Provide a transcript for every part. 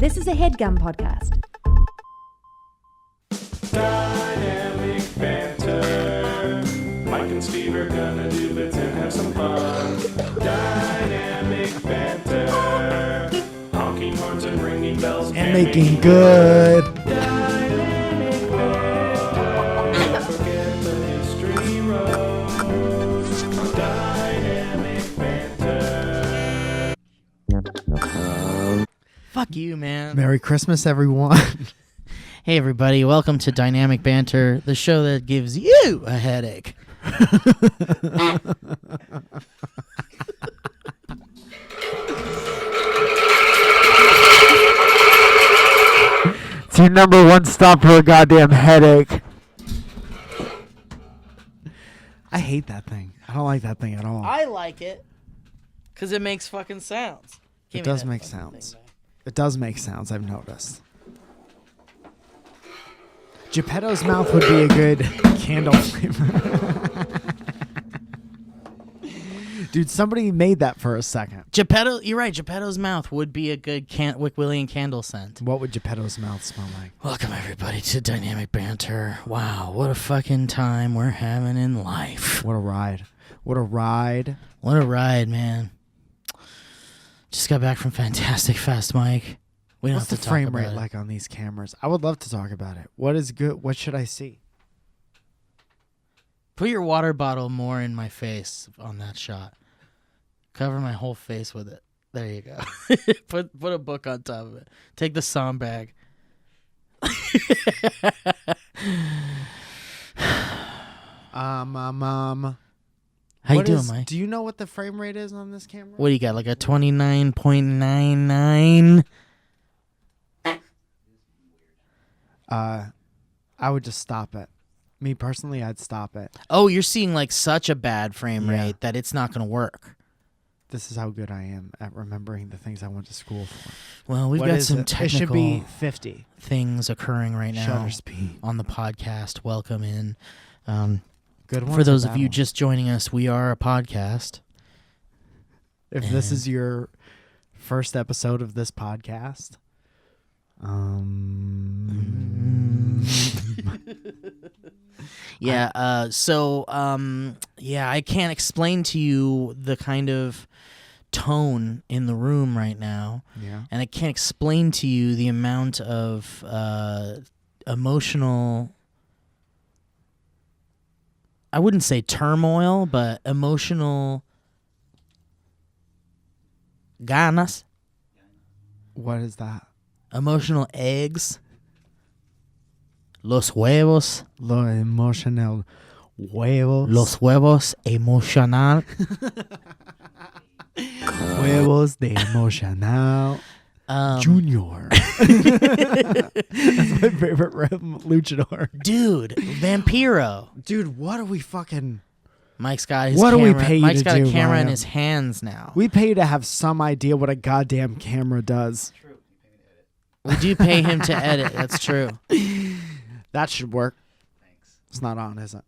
This is a HeadGum podcast. Dynamic banter. Mike and Steve are gonna do bits and have some fun. Dynamic banter. Honking horns and ringing bells And making good. Dynamic banter. Don't forget the history road. Dynamic banter. Fuck you, man. Merry Christmas, everyone. Hey, everybody. Welcome to Dynamic Banter, the show that gives you a headache. It's your number one stop for a goddamn headache. I hate that thing. I don't like that thing at all. I like it because it makes fucking sounds. It does make sounds. It does make sounds, I've noticed. Geppetto's mouth would be a good candle flavor. Dude, somebody made that for a second. Geppetto, you're right. Geppetto's mouth would be a good Wickwillian candle scent. What would Geppetto's mouth smell like? Welcome, everybody, to Dynamic Banter. Wow, what a fucking time we're having in life. What a ride. What a ride. What a ride, man. Just got back from Fantastic Fest, Mike. We don't What's have the to talk frame about rate it. like on these cameras? I would love to talk about it. What is good? What should I see? Put your water bottle more in my face on that shot. Cover my whole face with it. There you go. Put a book on top of it. Take the som bag. How you doing, Mike? Do you know what the frame rate is on this camera? What do you got? Like a 29.99? I would just stop it. Me personally, I'd stop it. Oh, you're seeing like such a bad frame Yeah. rate that it's not going to work. This is how good I am at remembering the things I went to school for. Well, we've What got is some it? technical It should be 50. things occurring right now Shutter speed. on the podcast. Welcome in. Good one. For those of you just joining us, we are a podcast. if this is your first episode of this podcast, Yeah, I can't explain to you the kind of tone in the room right now, yeah. and I can't explain to you the amount of emotional, I wouldn't say turmoil, but emotional ganas, What is that? emotional eggs, los huevos. Lo emotional huevos. Los huevos emocional. huevos de emocional. Junior. That's my favorite luchador. Dude, Vampiro. Dude, what are we fucking... Mike's got his What do camera. we pay you Mike's to got do, a camera in Ryan? his hands now. We pay to have some idea what a goddamn camera does. We do pay him to edit. That's true. That should work. Thanks. It's not on, is it?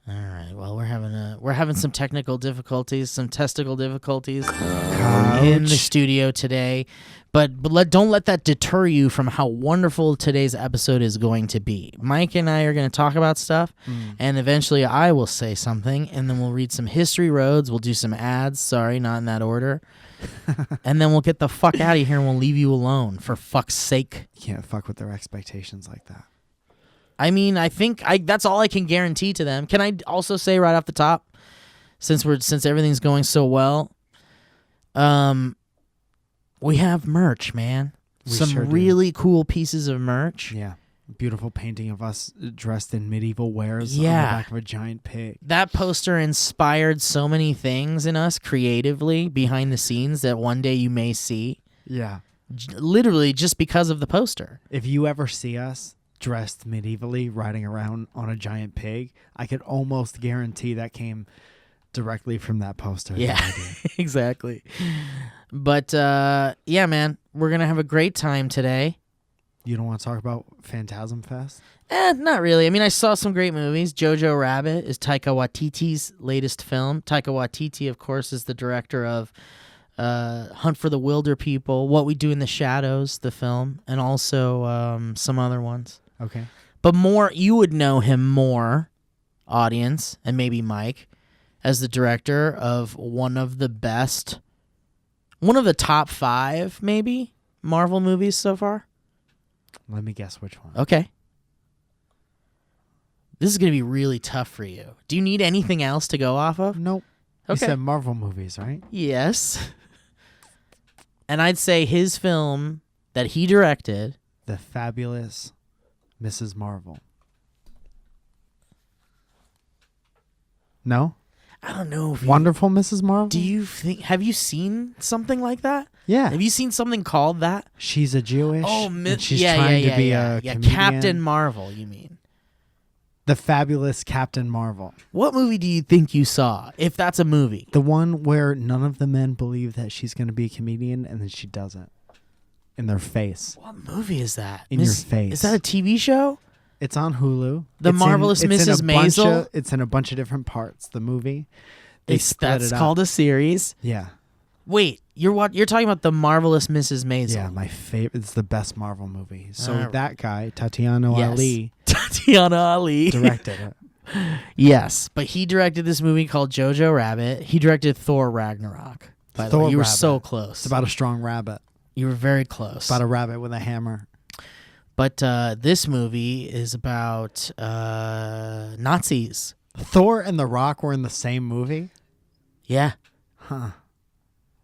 All right. Well, we're having some technical difficulties, some testicle difficulties in the studio today, but don't let that deter you from how wonderful today's episode is going to be. Mike and I are going to talk about stuff, and eventually I will say something, and then we'll read some history roads. We'll do some ads. Sorry, not in that order. And then we'll get the fuck out of here and we'll leave you alone, for fuck's sake. You can't fuck with their expectations like that. I mean, I think that's all I can guarantee to them. Can I also say right off the top, since everything's going so well, we have merch, man. We Some sure do. really cool pieces of merch. Yeah. Beautiful painting of us dressed in medieval wares on the Yeah. back of a giant pig. That poster inspired so many things in us creatively behind the scenes that one day you may see. Yeah. Literally just because of the poster. If you ever see us dressed medievally riding around on a giant pig, I could almost guarantee that came directly from that poster. Yeah, that I did. exactly. But, yeah, man, we're going to have a great time today. You don't want to talk about Phantasm Fest? Not really. I mean, I saw some great movies. Jojo Rabbit is Taika Waititi's latest film. Taika Waititi, of course, is the director of Hunt for the Wilder People, What We Do in the Shadows, the film, and also some other ones. Okay. But you would know him more, audience, and maybe Mike, as the director of one of the top 5, maybe, Marvel movies so far. Let me guess which one. Okay. This is going to be really tough for you. Do you need anything else to go off of? Nope. Okay. You said Marvel movies, right? Yes. And I'd say his film that he directed. The Fabulous Mrs. Marvel. No? I don't know. Wonderful Mrs. Marvel? Have you seen something like that? Yeah. Have you seen something called that? She's a Jewish. and she's trying to be a comedian. Captain Marvel, you mean? The Fabulous Captain Marvel. What movie do you think you saw, if that's a movie? The one where none of the men believe that she's going to be a comedian and then she doesn't. In their face. What movie is that? In your face. Is that a TV show? It's on Hulu. The Marvelous Mrs. Maisel? It's in a bunch of different parts. The movie. That's called a series? Yeah. Wait, you're talking about The Marvelous Mrs. Maisel? Yeah, my favorite. It's the best Marvel movie. So Right. that guy, Tatiana Ali, Tatiana Ali. directed it. Yes, but he directed this movie called Jojo Rabbit. He directed Thor Ragnarok. By the way, you were so close. It's about a strong rabbit. You were very close. About a rabbit with a hammer. But this movie is about Nazis. Thor and The Rock were in the same movie? Yeah. Huh.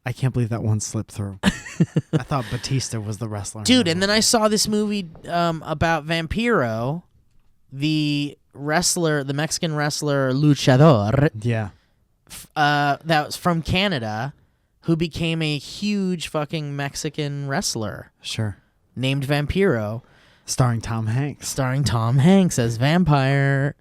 I can't believe that one slipped through. I thought Batista was the wrestler. Dude, and then I saw this movie about Vampiro, the wrestler, the Mexican wrestler luchador. Yeah. That was from Canada, who became a huge fucking Mexican wrestler Sure. named Vampiro. Starring Tom Hanks. Starring Tom Hanks as vampire.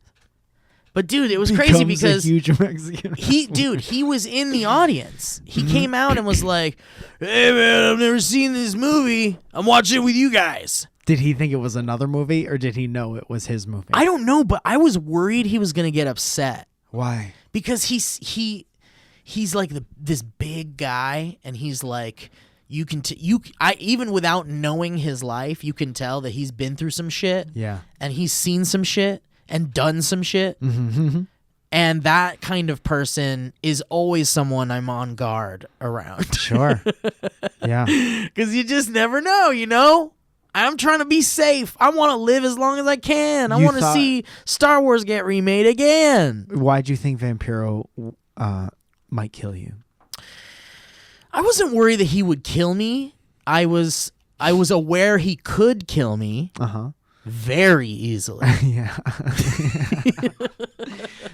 But dude, it was crazy Becomes because a huge Mexican he was in the audience. He came out and was like, "Hey man, I've never seen this movie. I'm watching it with you guys." Did he think it was another movie or did he know it was his movie? I don't know, but I was worried he was gonna get upset Why? because he's like this big guy, and he's like, even without knowing his life, you can tell that he's been through some shit. Yeah. And he's seen some shit and done some shit. Mm-hmm. And that kind of person is always someone I'm on guard around. Sure. Yeah. Because you just never know, you know? I'm trying to be safe. I want to live as long as I can. I want to see Star Wars get remade again. Why'd you think Vampiro might kill you? I wasn't worried that he would kill me. I was aware he could kill me. Uh-huh. Very easily. Yeah.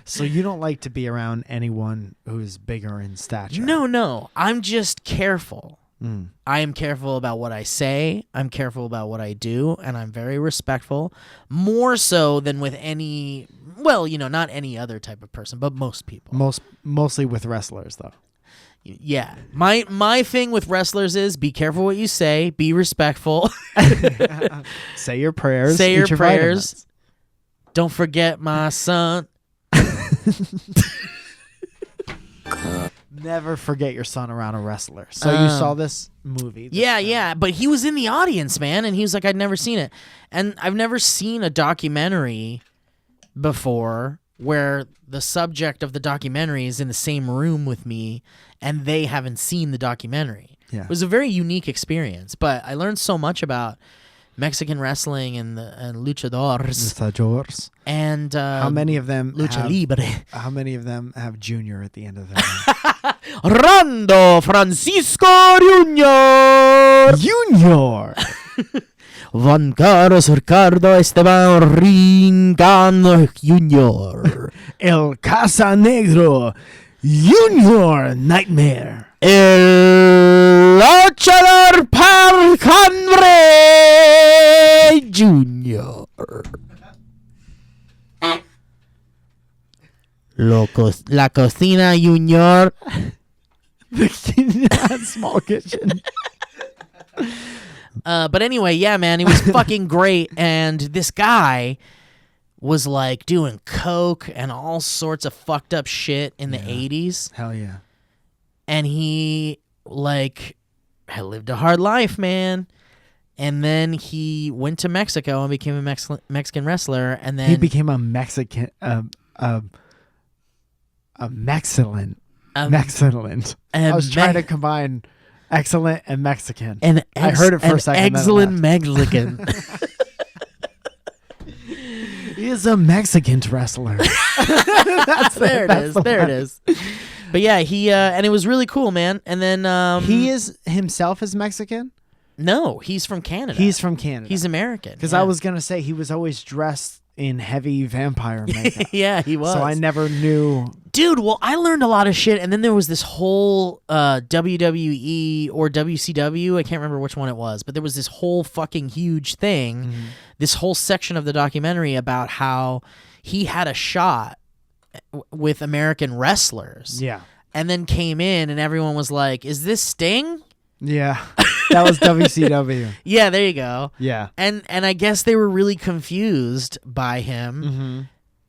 So you don't like to be around anyone who's bigger in stature? No. I'm just careful. Mm. I am careful about what I say. I'm careful about what I do. And I'm very respectful. More so than with any, well, not any other type of person, but most people. Mostly with wrestlers, though. Yeah. My thing with wrestlers is be careful what you say. Be respectful. Say your prayers. Say your eat prayers. vitamins. Don't forget my son. Never forget your son around a wrestler. So you saw this movie. Yeah. But he was in the audience, man. And he was like, I'd never seen it. And I've never seen a documentary before where the subject of the documentary is in the same room with me and they haven't seen the documentary. Yeah. It was a very unique experience, but I learned so much about Mexican wrestling and luchadors. And how many of them lucha libre. How many of them have Junior at the end of their name? Rando Francisco Junior. Junior. Juan Carlos Ricardo Esteban Rincano Junior. El Casa Negro Junior Nightmare. El Luchador Parcambre Junior. La Cocina Junior. The small kitchen. But anyway, yeah, man, it was fucking great. And this guy was like doing coke and all sorts of fucked up shit in the 80s. Hell yeah. And he like had lived a hard life, man. And then he went to Mexico and became a Mexican wrestler. And then he became a Mexican, excellent. I was trying to combine excellent and Mexican. I heard it for a second. Excellent Mexican. He is a Mexican wrestler. There it is. But yeah, he and it was really cool, man. And then he is himself is Mexican. No, he's from Canada. He's from Canada. He's American. Because I was gonna say he was always dressed in heavy vampire makeup. Yeah, he was. So I never knew. Dude, well, I learned a lot of shit, and then there was this whole WWE or WCW, I can't remember which one it was, but there was this whole fucking huge thing, this whole section of the documentary about how he had a shot with American wrestlers. Yeah. And then came in, and everyone was like, is this Sting? Yeah. That was WCW. Yeah, there you go. Yeah. And I guess they were really confused by him. Mm-hmm.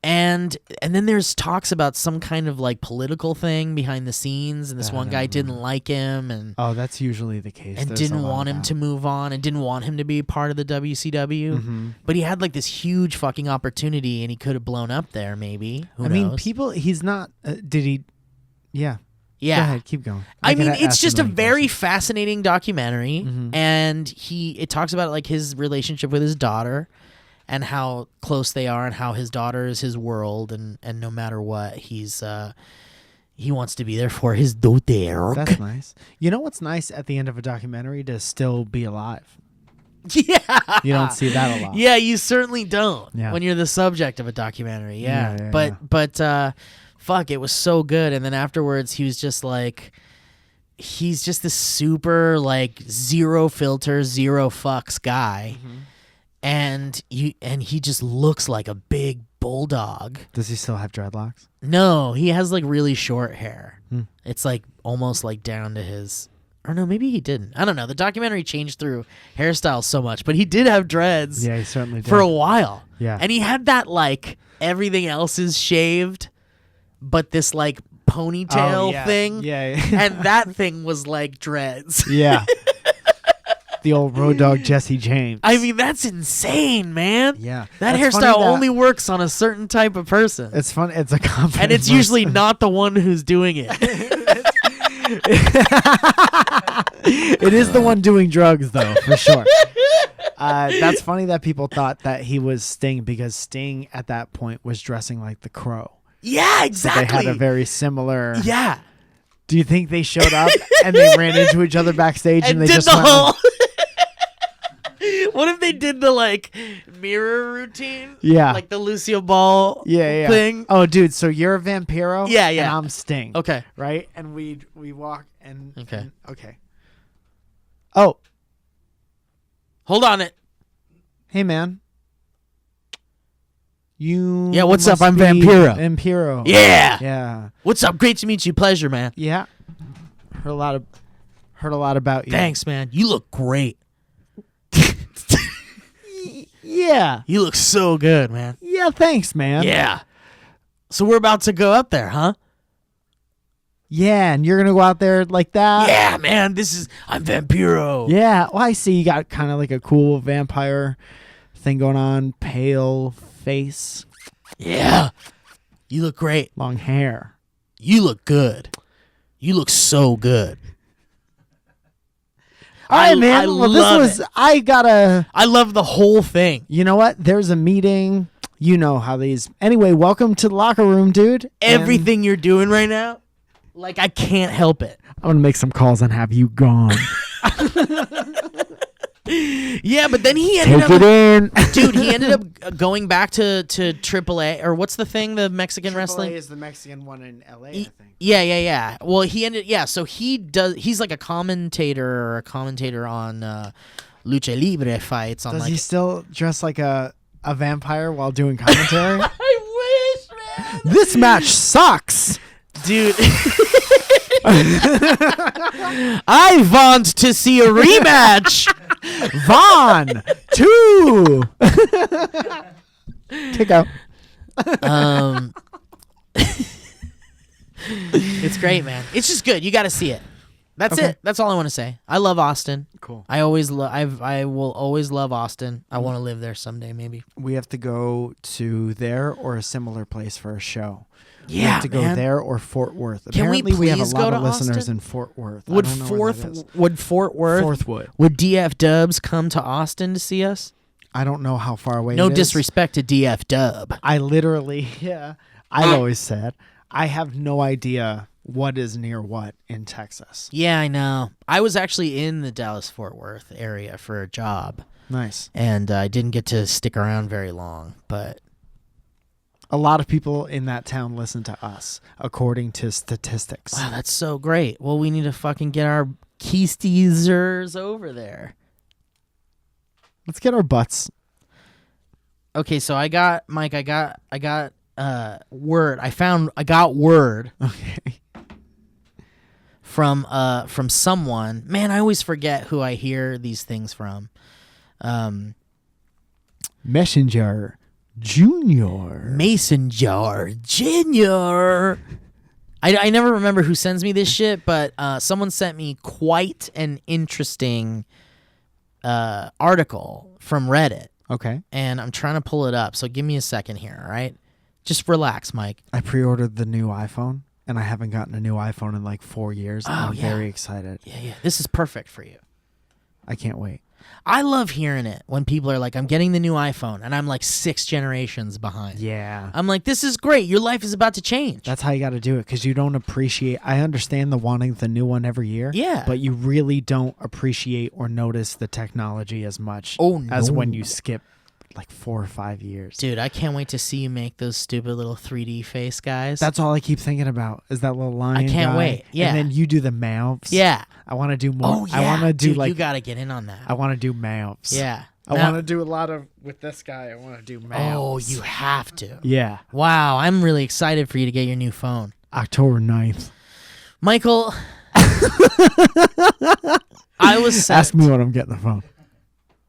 And then there's talks about some kind of like political thing behind the scenes, and this one guy didn't like him, and that's usually the case. And didn't want him to move on, and didn't want him to be part of the WCW. Mm-hmm. But he had like this huge fucking opportunity, and he could have blown up there. Maybe. Who knows? mean, people. He's not. Did he? Yeah. Yeah. Go ahead, keep going. I mean, it's just a very fascinating documentary, and it talks about like his relationship with his daughter, and how close they are, and how his daughter is his world, and no matter what, he wants to be there for his daughter. That's nice. You know what's nice at the end of a documentary? To still be alive. Yeah. You don't see that a lot. Yeah, you certainly don't when you're the subject of a documentary. Yeah. But fuck, it was so good. And then afterwards, he was just like, he's just this super like zero filter, zero fucks guy, and he just looks like a big bulldog. Does he still have dreadlocks? No, he has like really short hair. It's like almost like down to his. Or no, maybe he didn't. I don't know. The documentary changed through hairstyles so much, but he did have dreads. Yeah, he certainly did. For a while. Yeah. And he had that like everything else is shaved, but this like ponytail thing. Yeah. And that thing was like dreads. Yeah. The old road dog Jesse James. I mean, that's insane, man. Yeah. That That's hairstyle funny only works on a certain type of person. It's fun. It's a compliment. And it's usually not the one who's doing it. It is the one doing drugs, though, for sure. That's funny that people thought that he was Sting, because Sting at that point was dressing like the Crow. Yeah, exactly. So they had a very similar. Yeah. Do you think they showed up and they ran into each other backstage and they did just the went whole? What if they did the like mirror routine? Yeah. Like the Lucio Ball yeah. thing? Oh, dude, so you're a Vampiro? Yeah. And I'm Sting. Okay. Right? And we walk and... Okay. And, okay. Oh. Hold on it. Hey, man. You... Yeah, what's up? must I'm be Vampiro. Vampiro. Yeah. Yeah. What's up? Great to meet you. Pleasure, man. Yeah. Heard a lot about you. Thanks, man. You look great. Yeah. You look so good, man. Yeah, thanks, man. Yeah. So we're about to go up there, huh? Yeah, and you're going to go out there like that? Yeah, man. I'm Vampiro. Yeah. Well, I see you got kind of like a cool vampire thing going on. Pale face. Yeah. You look great. Long hair. You look good. You look so good. All right, man. I love the whole thing. You know what? There's a meeting. You know how these. Anyway, welcome to the locker room, dude. Everything you're doing right now, like I can't help it. I'm going to make some calls and have you gone. Yeah, but then he ended dude, he ended up going back to AAA, or what's the thing, the Mexican wrestling? AAA is the Mexican one in LA, I think. Yeah. Well, so he's like a commentator on Lucha Libre fights. Does he still dress like a vampire while doing commentary? I wish, man. This match sucks. Dude. I want to see a rematch. Vaughn 2. Kick out. It's great, man. It's just good. You got to see it. That's Okay. it. That's all I want to say. I love Austin. Cool. I will always love Austin. I want to live there someday, maybe. We have to go to there or a similar place for a show. We Yeah, have to go man. there or Fort Worth. Can we Apparently, we have a please lot go of to listeners Austin? in Fort Worth. I Would don't know where that is. Fort Worth Forthwood. would DF Dubs come to Austin to see us? I don't know how far away No it is. disrespect to DF Dub. I literally, I've always said, I have no idea what is near what in Texas. Yeah, I know. I was actually in the Dallas-Fort Worth area for a job, Nice. and I didn't get to stick around very long, but A lot of people in that town listen to us, according to statistics. wow, that's so great. Well, we need to fucking get our Keystezers over there. Let's get our butts. Okay, so I got Mike. I got word. I got word Okay. from someone. Man, I always forget who I hear these things from. Messenger Junior. Mason Jar Jr. I never remember who sends me this shit, but someone sent me quite an interesting article from Reddit, Okay. and I'm trying to pull it up. So give me a second here, all right? Just relax, Mike. I pre-ordered the new iPhone, and I haven't gotten a new iPhone in like 4 years. And Oh, I'm yeah. very excited. Yeah. This is perfect for you. I can't wait. I love hearing it when people are like, I'm getting the new iPhone, and I'm like 6 generations behind. Yeah. I'm like, this is great. Your life is about to change. That's how you got to do it, because you don't appreciate. I understand the wanting the new one every year. Yeah. But you really don't appreciate or notice the technology as much as no. when you skip like 4 or 5 years. Dude, I can't wait to see you make those stupid little 3D face guys. That's all I keep thinking about is that little lion. can't guy. wait. Yeah. And then you do the mouths. yeah. I want to do more. Oh, yeah. I want to do Dude, like. you got to get in on that. I want to do mouths. yeah. I Now- want to do a lot of with this guy. I want to do mouths. Oh, you have to. Yeah. Wow, I'm really excited for you to get your new phone. October 9th. Michael, I was sent. Ask me when I'm getting the phone.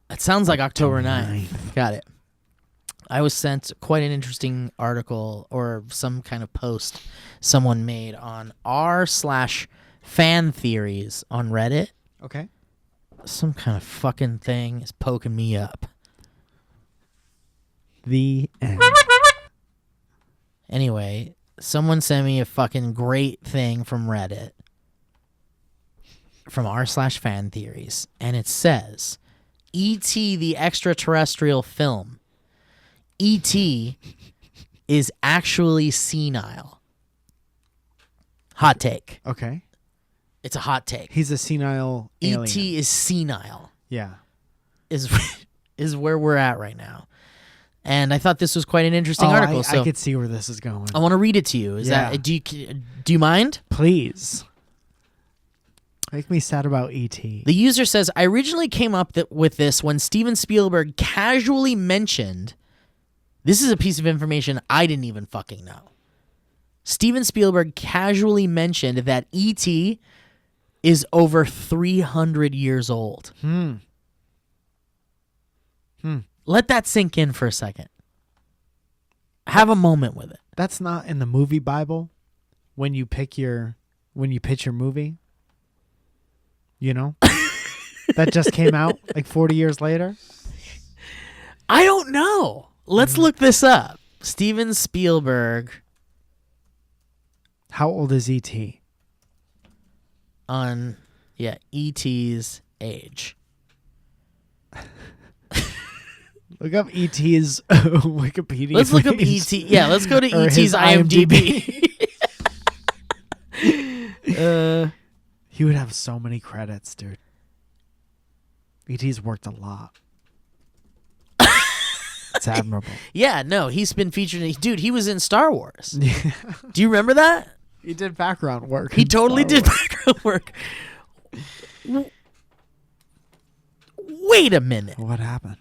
It sounds like October 9th. Got it. I was sent quite an interesting article or some kind of post someone made on r/fan theories on Reddit. Okay. Some kind of fucking thing is poking me up. The end. Anyway, someone sent me a fucking great thing from Reddit from r/fan theories, and it says, E.T. the extraterrestrial film. E.T. is actually senile. Hot take. Okay. It's a hot take. He's a senile alien. E.T. is senile. Yeah. Is where we're at right now. And I thought this was quite an interesting article. I could see where this is going. I want to read it to you. Is Yeah. that do you mind? Please. Make me sad about E.T. The user says, I originally came up with this when Steven Spielberg casually mentioned, this is a piece of information I didn't even fucking know. Steven Spielberg casually mentioned that E.T. is over 300 years old. Let that sink in for a second. Have a moment with it. That's not in the movie Bible when you pitch your movie. You know? That just came out like 40 years later. I don't know. Let's look this up. Steven Spielberg How old is E.T.? on, E.T.'s age. Look up E.T.'s Wikipedia. Let's look up page. E.T. Yeah, let's go to Or E.T.'s his IMDb. He would have so many credits, dude. E.T.'s worked a lot. It's admirable. Yeah, no, he's been featured in... Dude, he was in Star Wars. Do you remember that? He did background work. He in totally Star did Wars. background work. Wait a minute. What happened?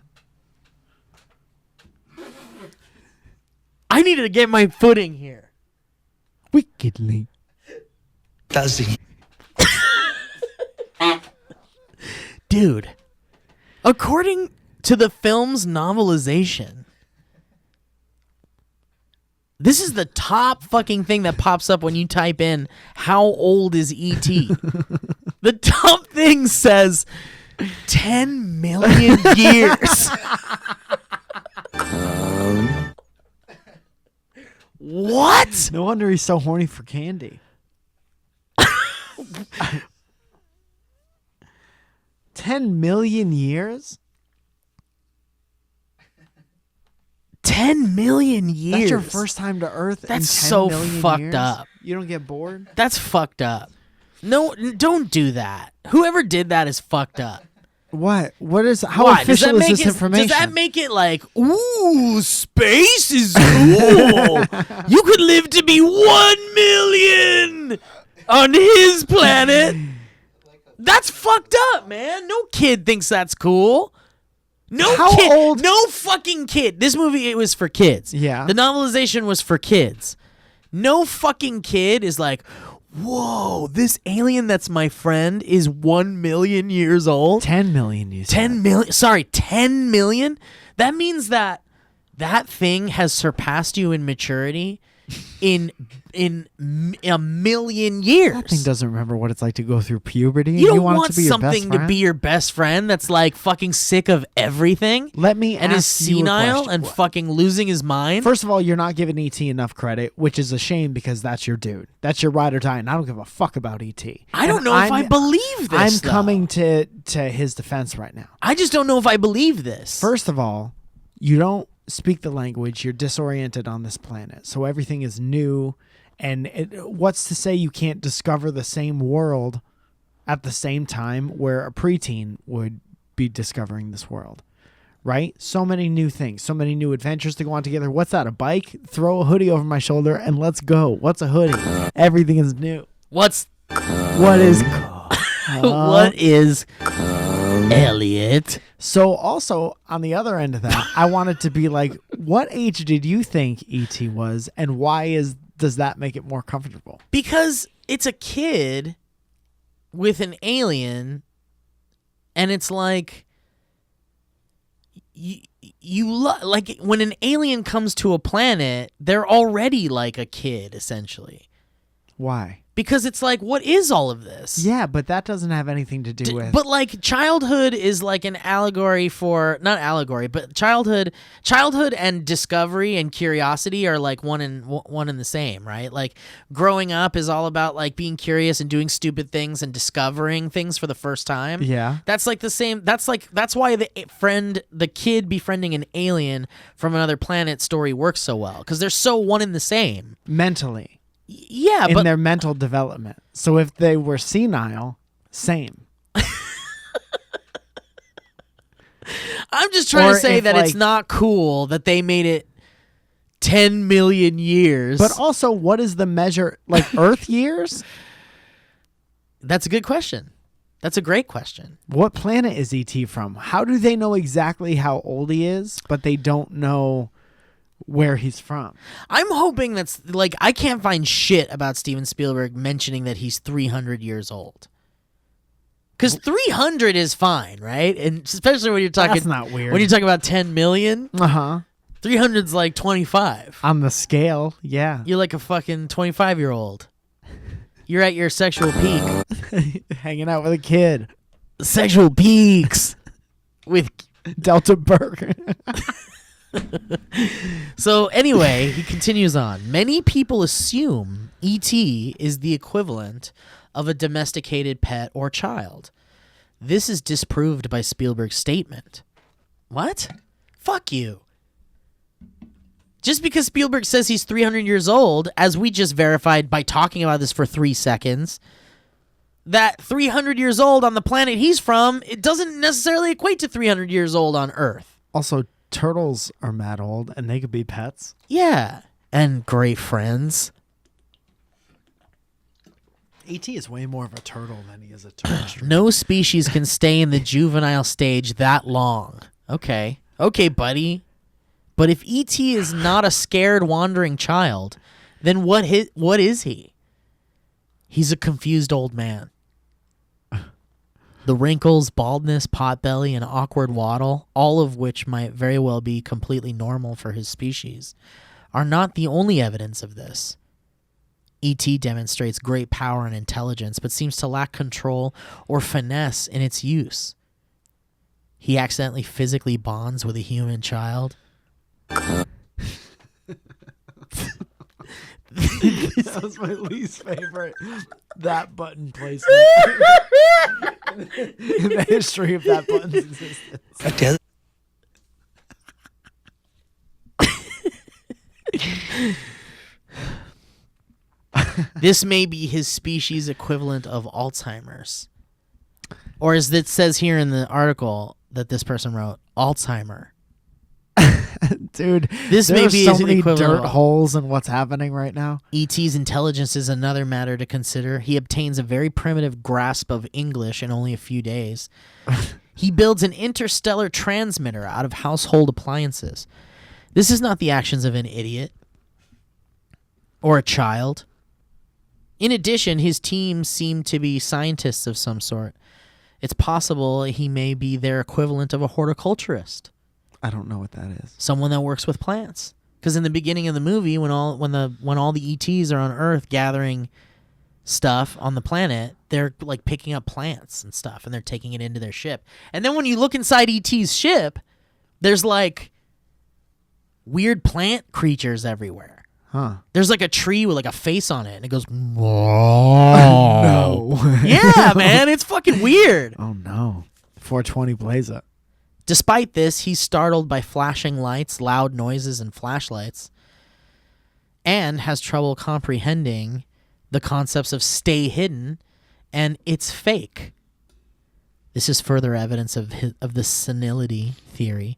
I needed to get my footing here. Wickedly. Does he? Dude, according to the film's novelization, this is the top fucking thing that pops up when you type in, how old is E.T.? The dumb thing says 10 million years. What? No wonder he's so horny for candy. 10 million years? 10 million years. That's your first time to Earth. That's in 10 so million fucked years? up. You don't get bored? That's fucked up. No, don't do that. Whoever did that is fucked up. What? What is? How Why? official is this information? Does that make it like, ooh, space is cool? You could live to be 1 million on his planet. That's fucked up, man. No kid thinks that's cool. No How kid. old- No fucking kid. This movie, it was for kids. Yeah. The novelization was for kids. No fucking kid is like, whoa, this alien that's my friend is 1 million years old. 10 million, you said. 10 million. Sorry, 10 million? That means that thing has surpassed you in maturity in a million years. That thing doesn't remember what it's like to go through puberty. You don't want want it to be your best something to friend? be your best friend that's like fucking sick of everything Let me and is ask you a senile question. and fucking losing his mind. First of all, you're not giving E.T. enough credit, which is a shame because that's your dude. That's your ride or die, and I don't give a fuck about E.T. I don't know if I believe this. I'm though. coming to his defense right now. I just don't know if I believe this. First of all, you don't speak the language. You're disoriented on this planet, so everything is new. And what's to say you can't discover the same world at the same time where a preteen would be discovering this world, right? So many new things, so many new adventures to go on together. What's that, a bike? Throw a hoodie over my shoulder and let's go. What's a hoodie? Everything is new. What is what is Elliot? So also on the other end of that, I wanted to be like, what age did you think E.T. was, and why does that make it more comfortable? Because it's a kid with an alien, and it's like like when an alien comes to a planet, they're already like a kid essentially. Why? Because it's like, what is all of this? Yeah, but that doesn't have anything to do with. But like childhood is like an allegory for not allegory, but childhood and discovery and curiosity are like one and the same, right? Like growing up is all about like being curious and doing stupid things and discovering things for the first time. Yeah. That's like the same. That's why the kid befriending an alien from another planet story works so well, because they're so one and the same Mentally. Yeah, in but their mental development. So if they were senile, same. I'm just trying Or to say if, that it's like- not cool that they made it 10 million years. But also, what is the measure? Like Earth years? That's a good question. That's a great question. What planet is ET from? How do they know exactly how old he is, but they don't know where he's from? I'm hoping that's like, I can't find shit about Steven Spielberg mentioning that he's 300 years old. Because 300 is fine, right? And especially when you're talking, That's not weird. when you're talking about 10 million, Uh-huh. 300's like 25. On the scale, yeah. You're like a fucking 25-year-old. You're at your sexual peak. Hanging out with a kid. Sexual peaks with Delta Burger. So anyway, he continues on. Many people assume E.T. is the equivalent of a domesticated pet or child. This is disproved by Spielberg's statement. What? Fuck you. Just because Spielberg says he's 300 years old, as we just verified by talking about this for 3 seconds, that 300 years old on the planet he's from, it doesn't necessarily equate to 300 years old on Earth. Also, turtles are mad old, and they could be pets. Yeah, and great friends. E.T. is way more of a turtle than he is a terrestrial. No species can stay in the juvenile stage that long. Okay, buddy. But if E.T. is not a scared wandering child, then what is he? He's a confused old man. The wrinkles, baldness, potbelly, and awkward waddle, all of which might very well be completely normal for his species, are not the only evidence of this. E.T. demonstrates great power and intelligence, but seems to lack control or finesse in its use. He accidentally physically bonds with a human child. That was my least favorite. That button placement in the history of that button's existence. This may be his species equivalent of Alzheimer's. Or as it says here in the article that this person wrote, Alzheimer. Dude, This may be so his many equivalent dirt of- holes in what's happening right now. E.T.'s intelligence is another matter to consider. He obtains a very primitive grasp of English in only a few days. He builds an interstellar transmitter out of household appliances. This is not the actions of an idiot or a child. In addition, his team seem to be scientists of some sort. It's possible he may be their equivalent of a horticulturist. I don't know what that is. Someone that works with plants. Because in the beginning of the movie, when all the ETs are on Earth gathering stuff on the planet, they're like picking up plants and stuff, and they're taking it into their ship. And then when you look inside ET's ship, there's like weird plant creatures everywhere. Huh. There's like a tree with like a face on it, and it goes, No. yeah, man, it's fucking weird. Oh, no. 420 plays it. Despite this, he's startled by flashing lights, loud noises, and flashlights, and has trouble comprehending the concepts of stay hidden and it's fake. This is further evidence of the senility theory.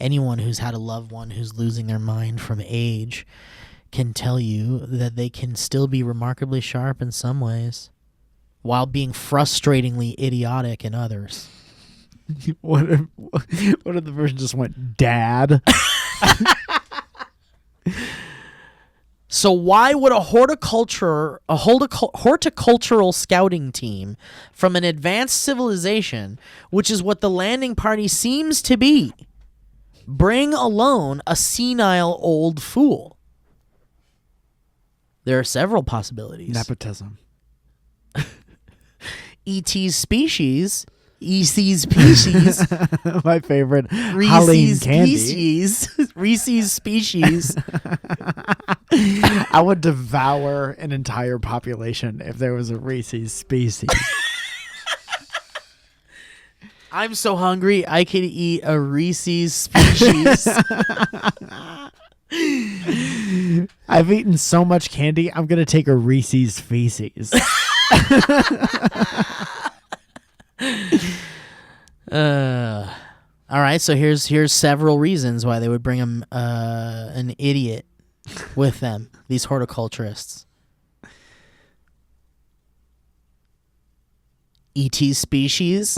Anyone who's had a loved one who's losing their mind from age can tell you that they can still be remarkably sharp in some ways, while being frustratingly idiotic in others. What if the version just went, Dad? So why would a horticultural scouting team from an advanced civilization, which is what the landing party seems to be, bring alone a senile old fool? There are several possibilities. Nepotism. E.T.'s species, E.C.'s species, My favorite Halloween Reese's candy. species, Reese's species. I would devour an entire population if there was a Reese's species. I'm so hungry I could eat a Reese's species. I've eaten so much candy, I'm going to take a Reese's feces. All right, so here's several reasons why they would bring an idiot with them, these horticulturists. E.T. species.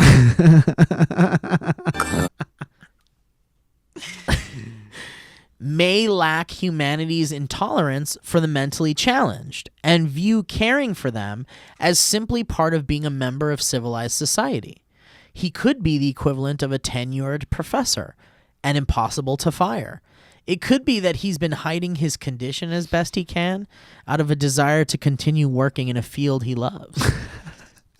May lack humanity's intolerance for the mentally challenged and view caring for them as simply part of being a member of civilized society. He could be the equivalent of a tenured professor and impossible to fire. It could be that he's been hiding his condition as best he can out of a desire to continue working in a field he loves.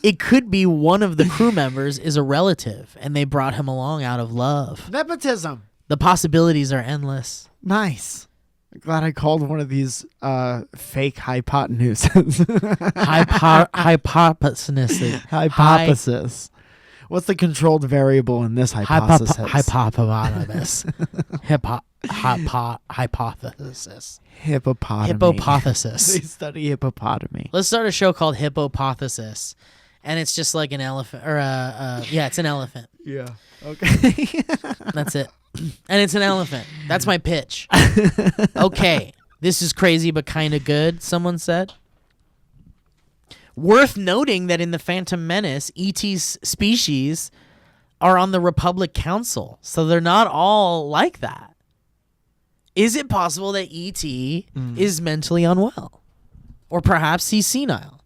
It could be one of the crew members is a relative and they brought him along out of love. Nepotism. The possibilities are endless. Nice. I'm glad I called one of these fake hypotenuses. Hypothesis. Hypothesis. What's the controlled variable in this hypothesis? Hypothesis. Hypothesis. Hippopotamy. Hypothesis. They study hippopotamy. Let's start a show called Hypothesis. And it's just like an elephant. Or yeah, it's an elephant. Yeah. Okay. That's it. And it's an elephant. That's my pitch. Okay. This is crazy but kind of good, someone said. Worth noting that in the Phantom Menace, E.T.'s species are on the Republic Council, so they're not all like that. Is it possible that E.T. is mentally unwell? Or perhaps he's senile?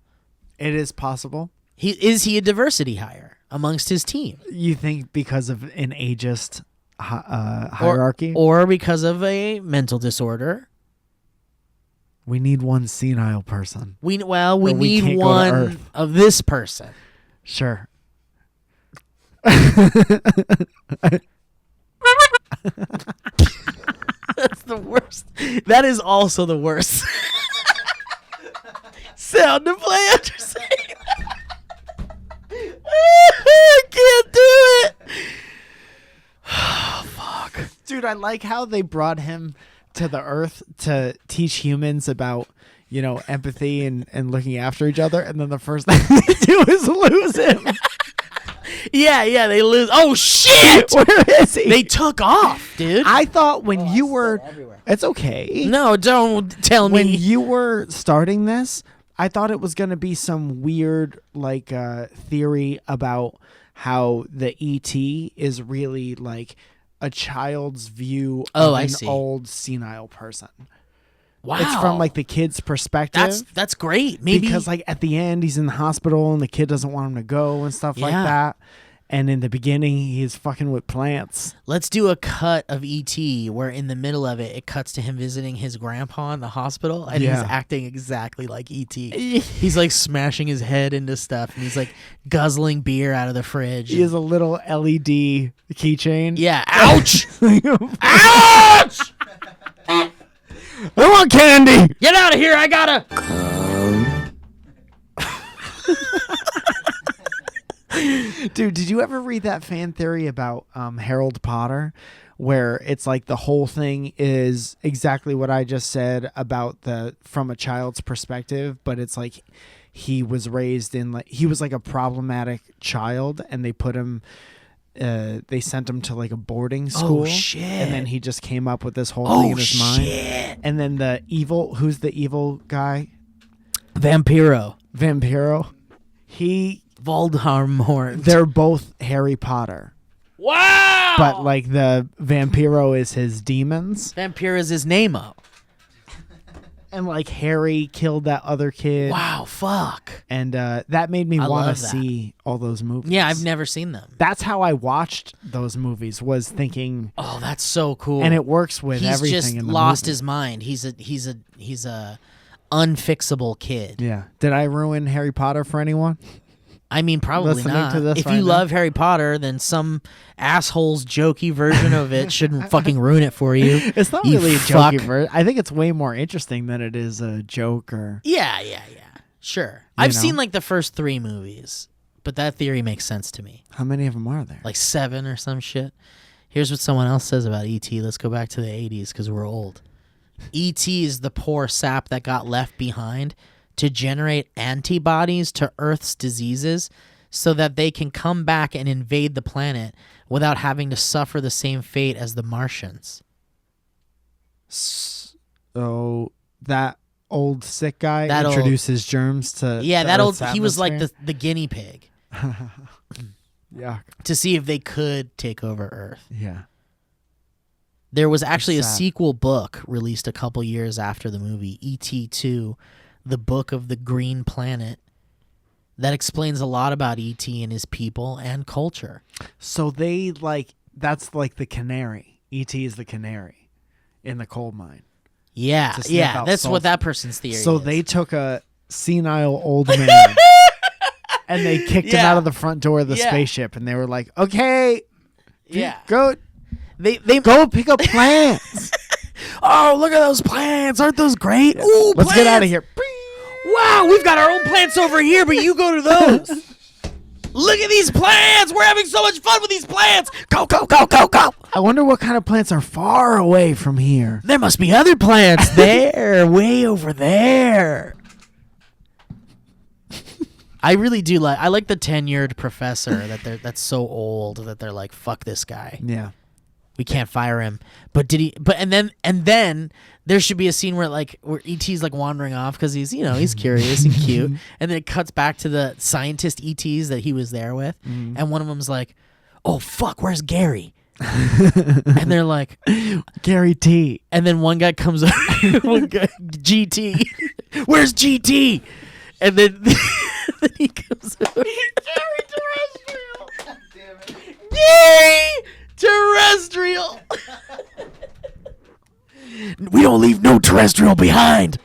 It is possible. Is he a diversity hire amongst his team? You think because of an ageist hierarchy? Or because of a mental disorder? We need one senile person. We we need can't go to one Earth. of this person. Sure. That's the worst. That is also the worst sound to play after saying that. I can't do it. Oh, fuck. Dude, I like how they brought him to the Earth to teach humans about, empathy and looking after each other. And then the first thing they do is lose him. Yeah, they lose. Oh, shit! Where is he? They took off, dude. I thought when you were... It's okay. No, don't tell When me. you were starting this, I thought it was going to be some weird, theory about how the ET is really, a child's view of I an see. old senile person. Wow. It's from, the kid's perspective. That's great. Maybe Because, at the end, he's in the hospital and the kid doesn't want him to go and stuff like Yeah. that. And in the beginning, he's fucking with plants. let's do a cut of E.T. where in the middle of it cuts to him visiting his grandpa in the hospital, and he's Yeah. acting exactly like E.T. He's smashing his head into stuff, and he's guzzling beer out of the fridge. He has a little LED keychain. Yeah. Ouch! Ouch! I want candy. Get out of here! I gotta. Dude, did you ever read that fan theory about Harold Potter, where it's the whole thing is exactly what I just said about from a child's perspective, but it's he was raised in he was a problematic child, and they put him. They sent him to a boarding school. Oh shit! And then he just came up with this whole thing in his mind. And then who's the evil guy? Vampiro. Voldemort. They're both Harry Potter. Wow! But the Vampiro is his demons. Vampiro is his name up. And Harry killed that other kid. Wow, fuck. And that made me want love to that. see all those movies. Yeah, I've never seen them. That's how I watched those movies, was thinking, Oh, that's so cool. and it works with He's everything just in the lost movie. his mind. He's a unfixable kid. Yeah. Did I ruin Harry Potter for anyone? I mean, probably Listening not. to this If right you now? love Harry Potter, then some asshole's jokey version of it shouldn't fucking ruin it for you. It's not You really a fuck. jokey version. I think it's way more interesting than it is a joke or... Yeah. Sure. I've know? seen the first 3 movies, but that theory makes sense to me. How many of them are there? 7 or some shit. Here's what someone else says about E.T. Let's go back to the 80s because we're old. E.T. is the poor sap that got left behind to generate antibodies to Earth's diseases so that they can come back and invade the planet without having to suffer the same fate as the Martians. So that old sick guy That old- introduces germs to Yeah, to that old Earth's he was atmosphere? the guinea pig Yeah. to see if they could take over Earth. Yeah. There was actually a sad. sequel book released a couple years after the movie, E.T. 2, The Book of the Green Planet, that explains a lot about E.T. and his people and culture. So they that's the canary. E.T. is the canary in the coal mine. Yeah, To sniff yeah, out that's sulfur. what that person's theory So is. they took a senile old man and they kicked him Yeah. out of the front door of the Yeah. spaceship, and they were like, "Okay, yeah. go They go pick up plants. Oh, look at those plants. Aren't those great? Ooh, Let's get out of here." Wow, we've got our own plants over here, but you go to those. Look at these plants. We're having so much fun with these plants. Go, go, go, go, go. I wonder what kind of plants are far away from here. There must be other plants there, way over there. I really do I like the tenured professor that's so old that they're like, fuck this guy. Yeah. We can't fire him. And then there should be a scene where ET's wandering off because he's curious and cute, and then it cuts back to the scientist ETs that he was there with, and one of them's like, "Oh fuck, where's Gary?" And they're like, Gary T. and then one guy comes up, GT, where's GT? And then, then he comes over. Gary Terrestrial. God damn it. Gary Terrestrial. We don't leave no terrestrial behind.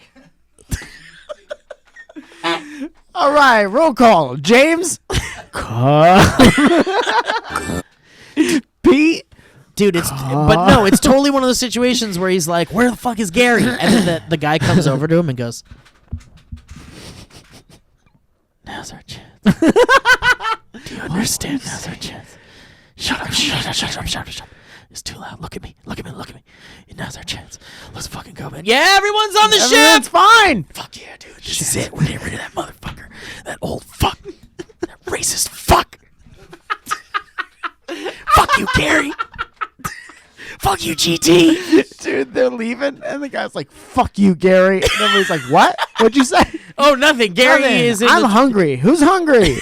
All right, roll call. James. Pete. Dude, but no, it's totally one of those situations where he's like, "Where the fuck is Gary?" And then the guy comes over to him and goes, "Now's our chance. Do you understand? Now's our chance. Shut up. It's too loud. Look at me. Now's our chance. Let's fucking go, man. Yeah, everyone's on the ship. That's fine. Fuck yeah, dude. This is it. We're getting rid of that motherfucker. That old fuck. That racist fuck. Fuck you, Gary. Fuck you, GT. Dude, they're leaving, and the guy's like, "Fuck you, Gary." And everybody's like, "What? What'd you say?" Oh, nothing. Gary Nothing. is in I'm hungry. Who's hungry?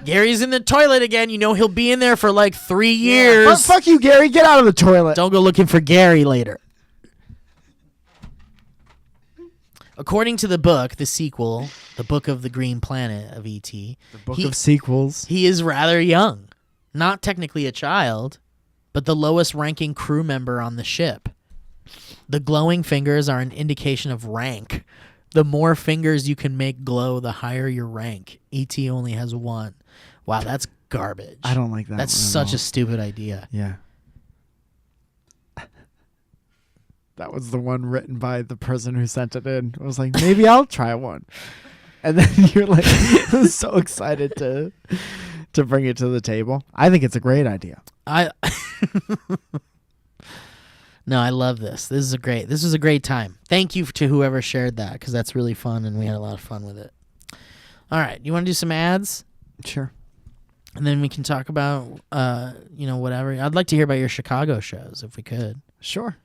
Gary's in the toilet again. You know he'll be in there for like 3 years. Yeah. Fuck you, Gary. Get out of the toilet. Don't go looking for Gary later. According to the book, the sequel, The Book of the Green Planet of E.T., The book of sequels. he is rather young. Not technically a child, but the lowest ranking crew member on the ship. The glowing fingers are an indication of rank. The more fingers you can make glow, the higher your rank. E.T. only has 1. Wow, that's garbage. I don't like that. That's one at such all. a stupid idea. Yeah. That was the one written by the person who sent it in. I was like, maybe I'll try one. And then you're like so excited to bring it to the table. I think it's a great idea. No, I love this. This was a great time. Thank you to whoever shared that, because that's really fun, and we had a lot of fun with it. All right, you want to do some ads? Sure. And then we can talk about, whatever. I'd like to hear about your Chicago shows, if we could. Sure.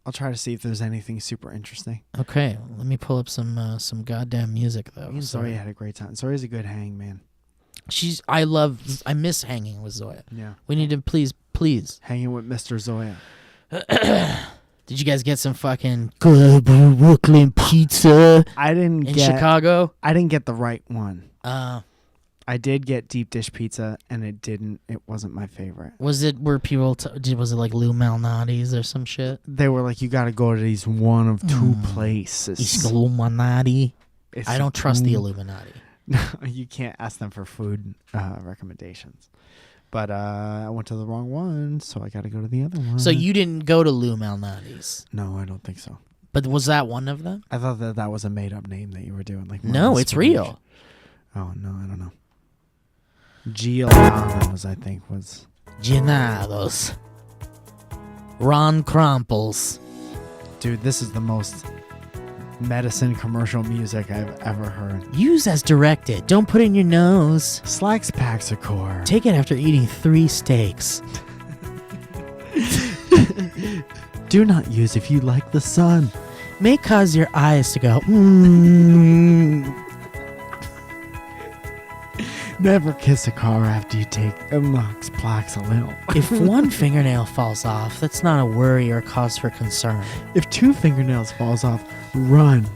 I'll try to see if there's anything super interesting. Okay, let me pull up some goddamn music, though. Me and Zoya had a great time. Zoya's a good hang, man. I miss hanging with Zoya. Yeah. We need to please. Hanging with Mr. Zoya. Did you guys get some fucking good Brooklyn pizza I didn't in get Chicago? I didn't get the right one. I did get deep dish pizza, and it wasn't my favorite. Was it where people was it like Lou Malnati's or some shit? They were like, you got to go to these one of two places. It's Illuminati. It's I don't trust the Illuminati. No, you can't ask them for food recommendations. But I went to the wrong one, so I got to go to the other one. So you didn't go to Lou Malnati's? No, I don't think so. But was that one of them? I thought that was a made-up name that you were doing. Like no, it's real. Oh, no, I don't know. Giovanni's, I think, was... Genados. Ron Crumples. Dude, this is the most medicine commercial music I've ever heard. Use as directed. Don't put in your nose. Slacks Paxicor. Take it after eating 3 steaks. Do not use if you like the sun. May cause your eyes to go, Never kiss a car after you take Mox Plaxalil. If one fingernail falls off, that's not a worry or cause for concern. If 2 fingernails falls off, run.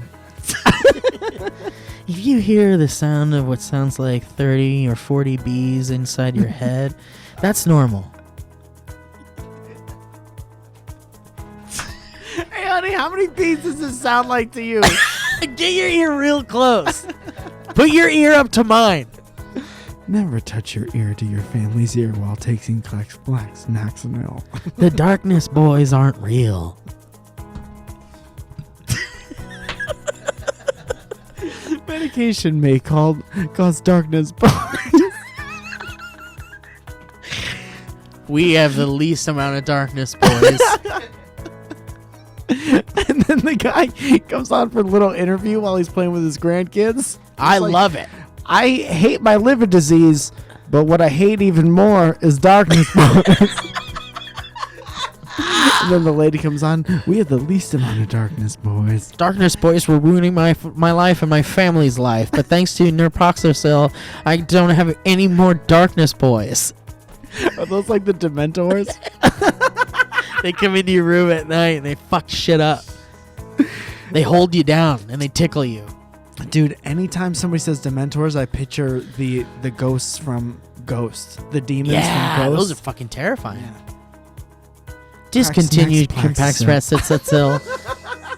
If you hear the sound of what sounds like 30 or 40 bees inside your head, that's normal. Hey, honey, how many bees does this sound like to you? Get your ear real close. Put your ear up to mine. Never touch your ear to your family's ear while taking Naxanil. The darkness boys aren't real. Medication may cause darkness boys. We have the least amount of darkness boys. And then the guy comes on for a little interview while he's playing with his grandkids. I love it. I hate my liver disease, but what I hate even more is darkness boys. And then the lady comes on. We have the least amount of darkness boys. Darkness boys were ruining my life and my family's life, but thanks to Neuroproxercil, I don't have any more darkness boys. Are those like the Dementors? They come into your room at night and they fuck shit up. They hold you down and they tickle you. Dude, anytime somebody says Dementors, I picture the ghosts from Ghost. The demons from Ghost. Those are fucking terrifying. Yeah. Discontinued Compact Stress.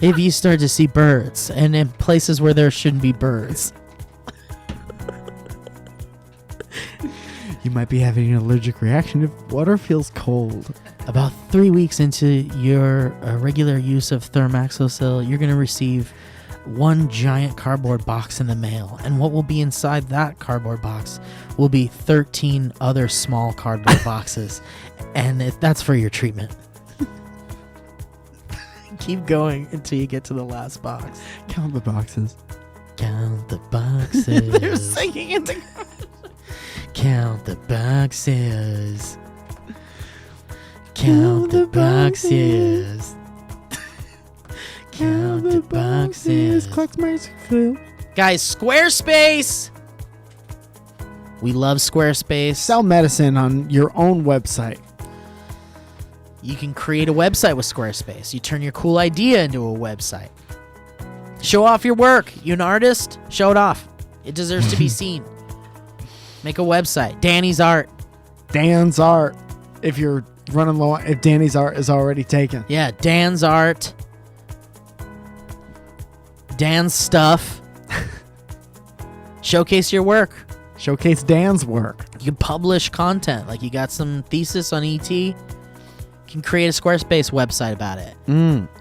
if you start to see birds and in places where there shouldn't be birds. You might be having an allergic reaction if water feels cold. About 3 weeks into your regular use of Thermaxosil, you're going to receive one giant cardboard box in the mail. And what will be inside that cardboard box will be 13 other small cardboard boxes. And that's for your treatment. Keep going until you get to the last box. Count the boxes. Count the boxes. They're singing in the... Count the boxes. Count the boxes. Count the boxes. Guys, Squarespace. We love Squarespace. Sell medicine on your own website. You can create a website with Squarespace. You turn your cool idea into a website. Show off your work. You an artist? Show it off. It deserves to be seen. Make a website. Danny's art. Dan's art. If you're running low, if Danny's art is already taken. Yeah, Dan's art. Dan's stuff. Showcase your work. Showcase Dan's work. You can publish content. Like you got some thesis on ET. You can create a Squarespace website about it.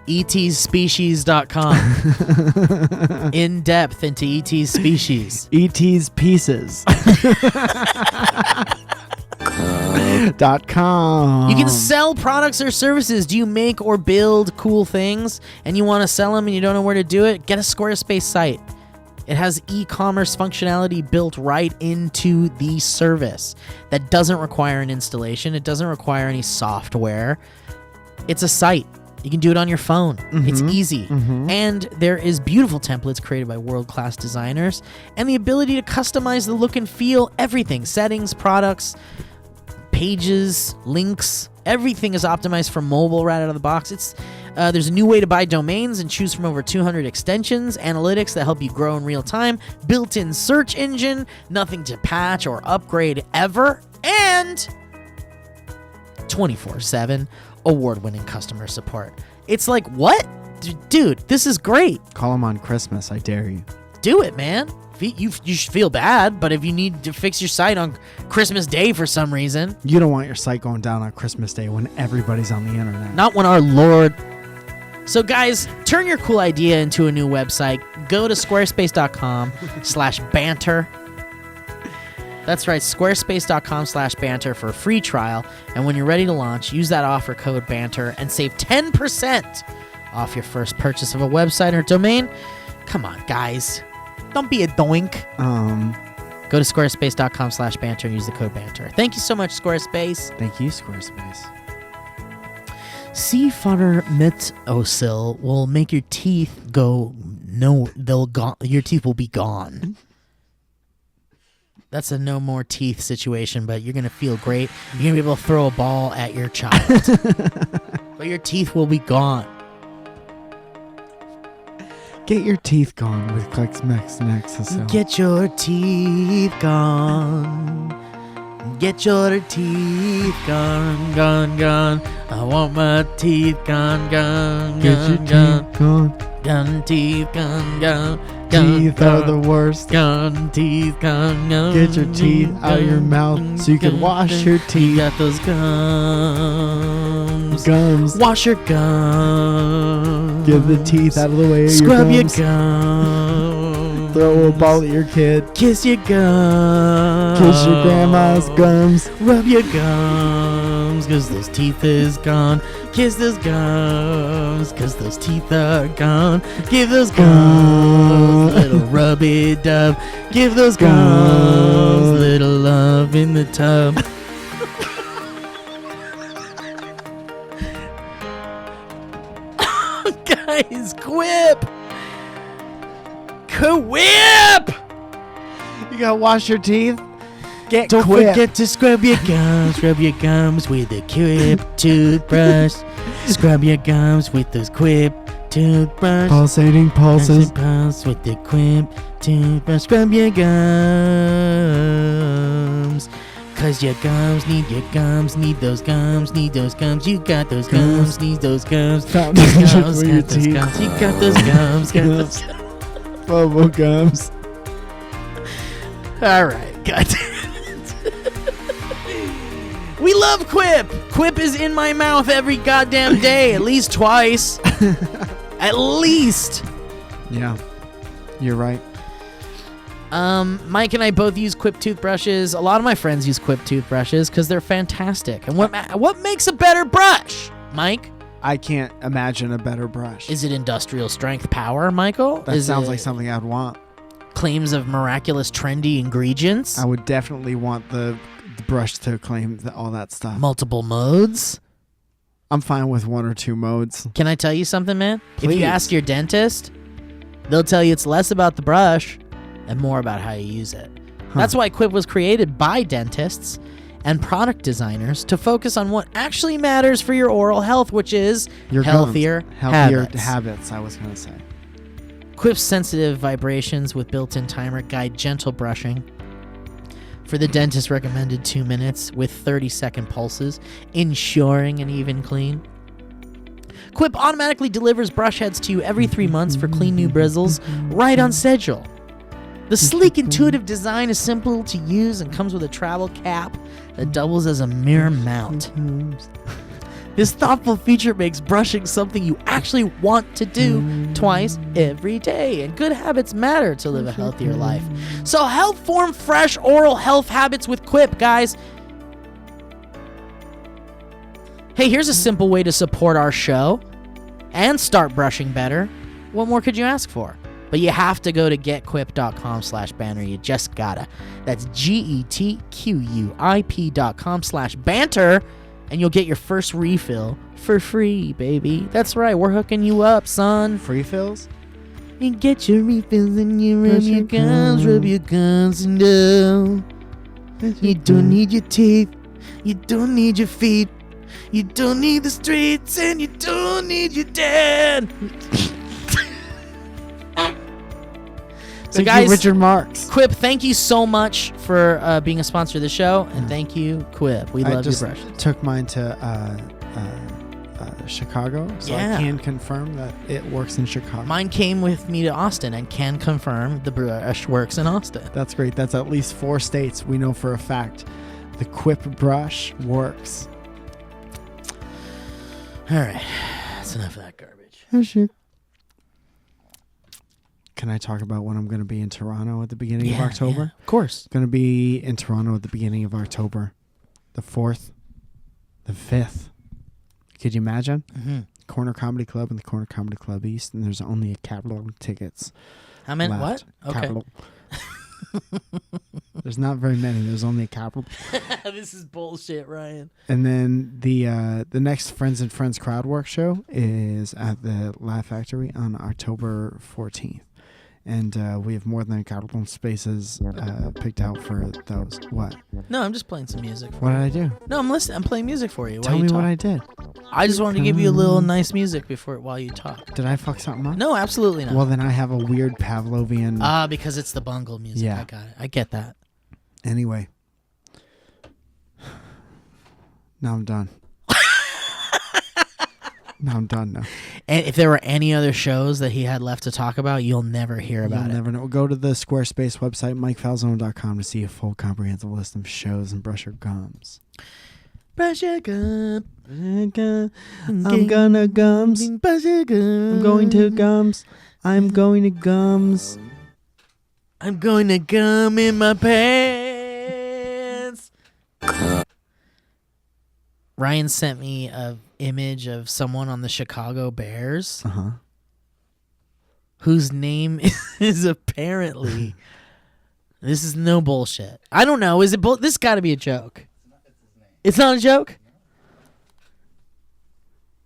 ETspecies.com. In depth into ET's species. ET's pieces. .com. You can sell products or services. Do you make or build cool things and you want to sell them and you don't know where to do it? Get a Squarespace site. It has e-commerce functionality built right into the service that doesn't require an installation. It doesn't require any software. It's a site. You can do it on your phone. It's easy. And there is beautiful templates created by world-class designers and the ability to customize the look and feel, everything, settings, products, pages, links, everything is optimized for mobile right out of the box. There's a new way to buy domains and choose from over 200 extensions, analytics that help you grow in real time, built-in search engine, nothing to patch or upgrade ever, and 24/7 award-winning customer support. It's like, what? Dude, this is great. Call them on Christmas, I dare you. Do it, man. You should feel bad, but if you need to fix your site on Christmas Day for some reason. You don't want your site going down on Christmas Day when everybody's on the internet. Not when our Lord. So guys, turn your cool idea into a new website. Go to squarespace.com/banter. That's right, squarespace.com/banter for a free trial. And when you're ready to launch, use that offer code BANTER and save 10% off your first purchase of a website or domain. Come on, guys. Don't be a doink. Go to squarespace.com/banter and use the code BANTER. Thank you so much, Squarespace. Thank you, Squarespace. Sea Farroki will make your teeth go. No, your teeth will be gone. That's a no more teeth situation, but you're going to feel great. You're going to be able to throw a ball at your child. But your teeth will be gone. Get your teeth gone with Squarespace. Get your teeth gone. Get your teeth gone, gone, gone. I want my teeth gone, gone, Get your gone, teeth gone. gone, teeth gone, gone. Teeth are the worst. Gone, teeth gone, gone. Get your teeth out of your mouth so you can wash your You teeth. got those gums. Gums. Wash your gums. Get the teeth out of the way of Scrub your your gums. gums. Throw a ball at your kid. Kiss your gums. Kiss your grandma's gums. Rub your gums, cause those teeth is gone. Kiss those gums, cause those teeth are gone. Give those gums a little rub-a-dub. Give those gums a little love in the tub. Guys, Quip! Quip! You gotta wash your teeth. Don't Don't Quip. forget to scrub your gums. Scrub your gums with a Quip toothbrush. Scrub your gums with those Quip toothbrush. Pulsating pulses. Pulse with the Quip toothbrush. Scrub your gums Cause your gums, need those gums, you got those gums, need those gums, Found those it gums, with your got those teeth. gums, you got those gums, got those Bubble gums. Alright, goddamn. We love Quip. Quip is in my mouth every goddamn day, at least twice. At least. Yeah, you're right. Mike and I both use Quip toothbrushes. A lot of my friends use Quip toothbrushes because they're fantastic. And what makes a better brush, Mike? I can't imagine a better brush. Is it industrial strength power, Michael? That sounds like something I'd want. Claims of miraculous trendy ingredients? I would definitely want the brush to claim all that stuff. Multiple modes? I'm fine with 1 or 2 modes. Can I tell you something, man? If Please. you ask your dentist, they'll tell you it's less about the brush and more about how you use it. That's why Quip was created by dentists and product designers to focus on what actually matters for your oral health, which is Your healthier gums. Healthier habits. habits, I was going to say. Quip's sensitive vibrations with built-in timer guide gentle brushing. For the dentist recommended 2 minutes with 30-second pulses, ensuring an even clean. Quip automatically delivers brush heads to you every 3 months for clean new bristles, right on schedule. The sleek, intuitive design is simple to use and comes with a travel cap that doubles as a mirror mount. This thoughtful feature makes brushing something you actually want to do twice every day. And good habits matter to live a healthier life. So help form fresh oral health habits with Quip, guys. Hey, here's a simple way to support our show and start brushing better. What more could you ask for? But you have to go to getquip.com/banter. You just gotta. That's GETQUIP.com/banter. And you'll get your first refill for free, baby. That's right, we're hooking you up, son. Free fills? You get your refills and you rub your gums, and you don't need your teeth, you don't need your feet, you don't need the streets, and you don't need your dad. So Thank guys, you, Richard Marks. Quip, thank you so much for being a sponsor of the show, and thank you, Quip. We love your brushes. Took mine to Chicago, so Yeah. I can confirm that it works in Chicago. Mine came with me to Austin and can confirm the brush works in Austin. That's great. That's at least 4 states we know for a fact. The Quip brush works. All right, that's enough of that garbage. Can I talk about when I'm going to be in Toronto at the beginning of October? Yeah, of course. Going to be in Toronto at the beginning of October. The 4th, the 5th. Could you imagine? Mm-hmm. Corner Comedy Club and the Corner Comedy Club East, and there's only a capital of tickets. How many? left. What? Okay. Capital. There's not very many. There's only a capital. This is bullshit, Ryan. And then the next Friends and Friends crowd work show is at the Laugh Factory on October 14th. And we have more than a couple of spaces picked out for those. What? No, I'm just playing some music. What did I do? No, I'm listening. I'm playing music for you. Tell me what I did. I just wanted to give you a little nice music while you talk. Did I fuck something up? No, absolutely not. Well, then I have a weird Pavlovian... because it's the bungle music. Yeah. I got it. I get that. Anyway. Now I'm done. Now I'm done now. And if there were any other shows that he had left to talk about, you'll never hear about You'll it. never know. Go to the Squarespace website, MikeFalzone.com, to see a full comprehensive list of shows and brush your gums. Brush your gum. I'm gonna gums. Brush your gum. I'm going to gums. I'm going to gums. I'm going to gum in my pants. Ryan sent me a image of someone on the Chicago Bears whose name is apparently... This is no bullshit. I don't know. Is it this got to be a joke. It's not a joke?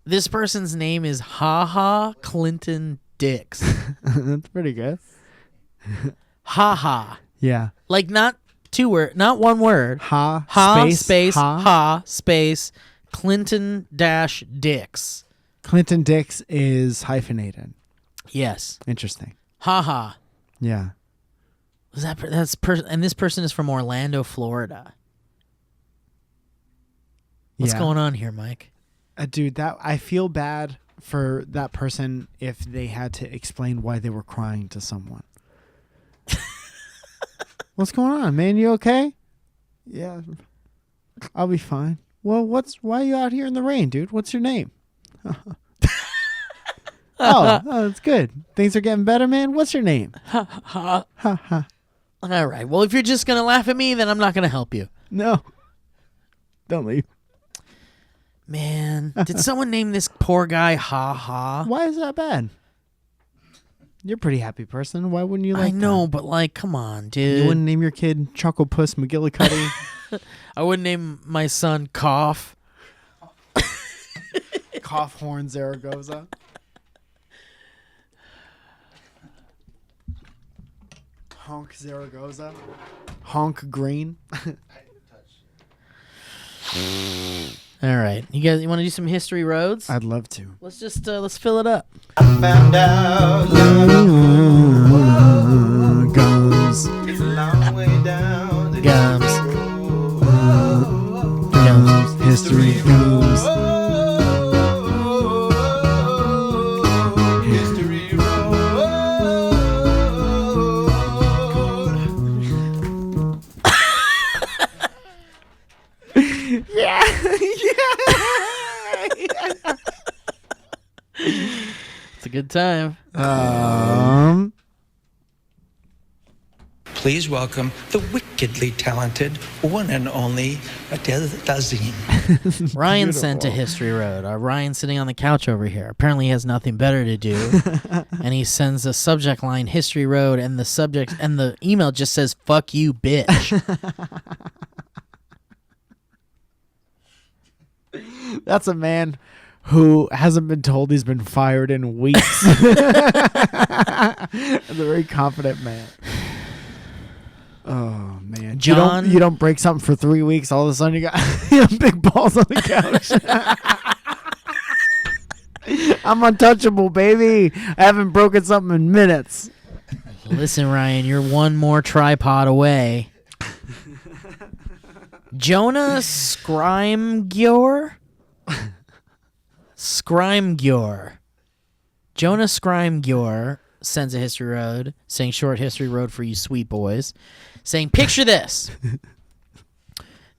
This person's name is Ha Clinton Dix. That's pretty good. Ha. Yeah. Like not not one word. Ha Space Clinton Dix. Clinton Dix is hyphenated. Yes. Interesting. Ha. Yeah. And this person is from Orlando, Florida. What's Yeah. going on here, Mike? Dude, that I feel bad for that person if they had to explain why they were crying to someone. What's going on, man? You okay? Yeah, I'll be fine. Well, why are you out here in the rain, dude? What's your name? Oh, that's good. Things are getting better, man. What's your name? All right. Well, if you're just going to laugh at me, then I'm not going to help you. No. Don't leave. Man, did someone name this poor guy Ha Ha? Why is that bad? You're a pretty happy person. Why wouldn't you like I know, but like, come on, dude. You wouldn't name your kid Chuckle Puss McGillicuddy? I wouldn't name my son Cough. Cough Horn Zaragoza. Honk Zaragoza. Honk Green. All right. You want to do some history roads? I'd love to. Let's just let's fill it up. Found out Gums. it's a long way down the Gums. Gums. History gums. history road. It's a good time. Please welcome the wickedly talented one and only Adele Dazine. Ryan sent a history road. Ryan's sitting on the couch over here. Apparently he has nothing better to do. And he sends a subject line, history road, and the email just says, fuck you, bitch. That's a man who hasn't been told he's been fired in weeks. A very confident man. Oh man, John, you don't break something for 3 weeks. All of a sudden, you got big balls on the couch. I'm untouchable, baby. I haven't broken something in minutes. Listen, Ryan, you're one more tripod away. Jonah Scrimegior? Jonah Scrimegior sends a history road, saying short history road for you sweet boys, saying, picture this.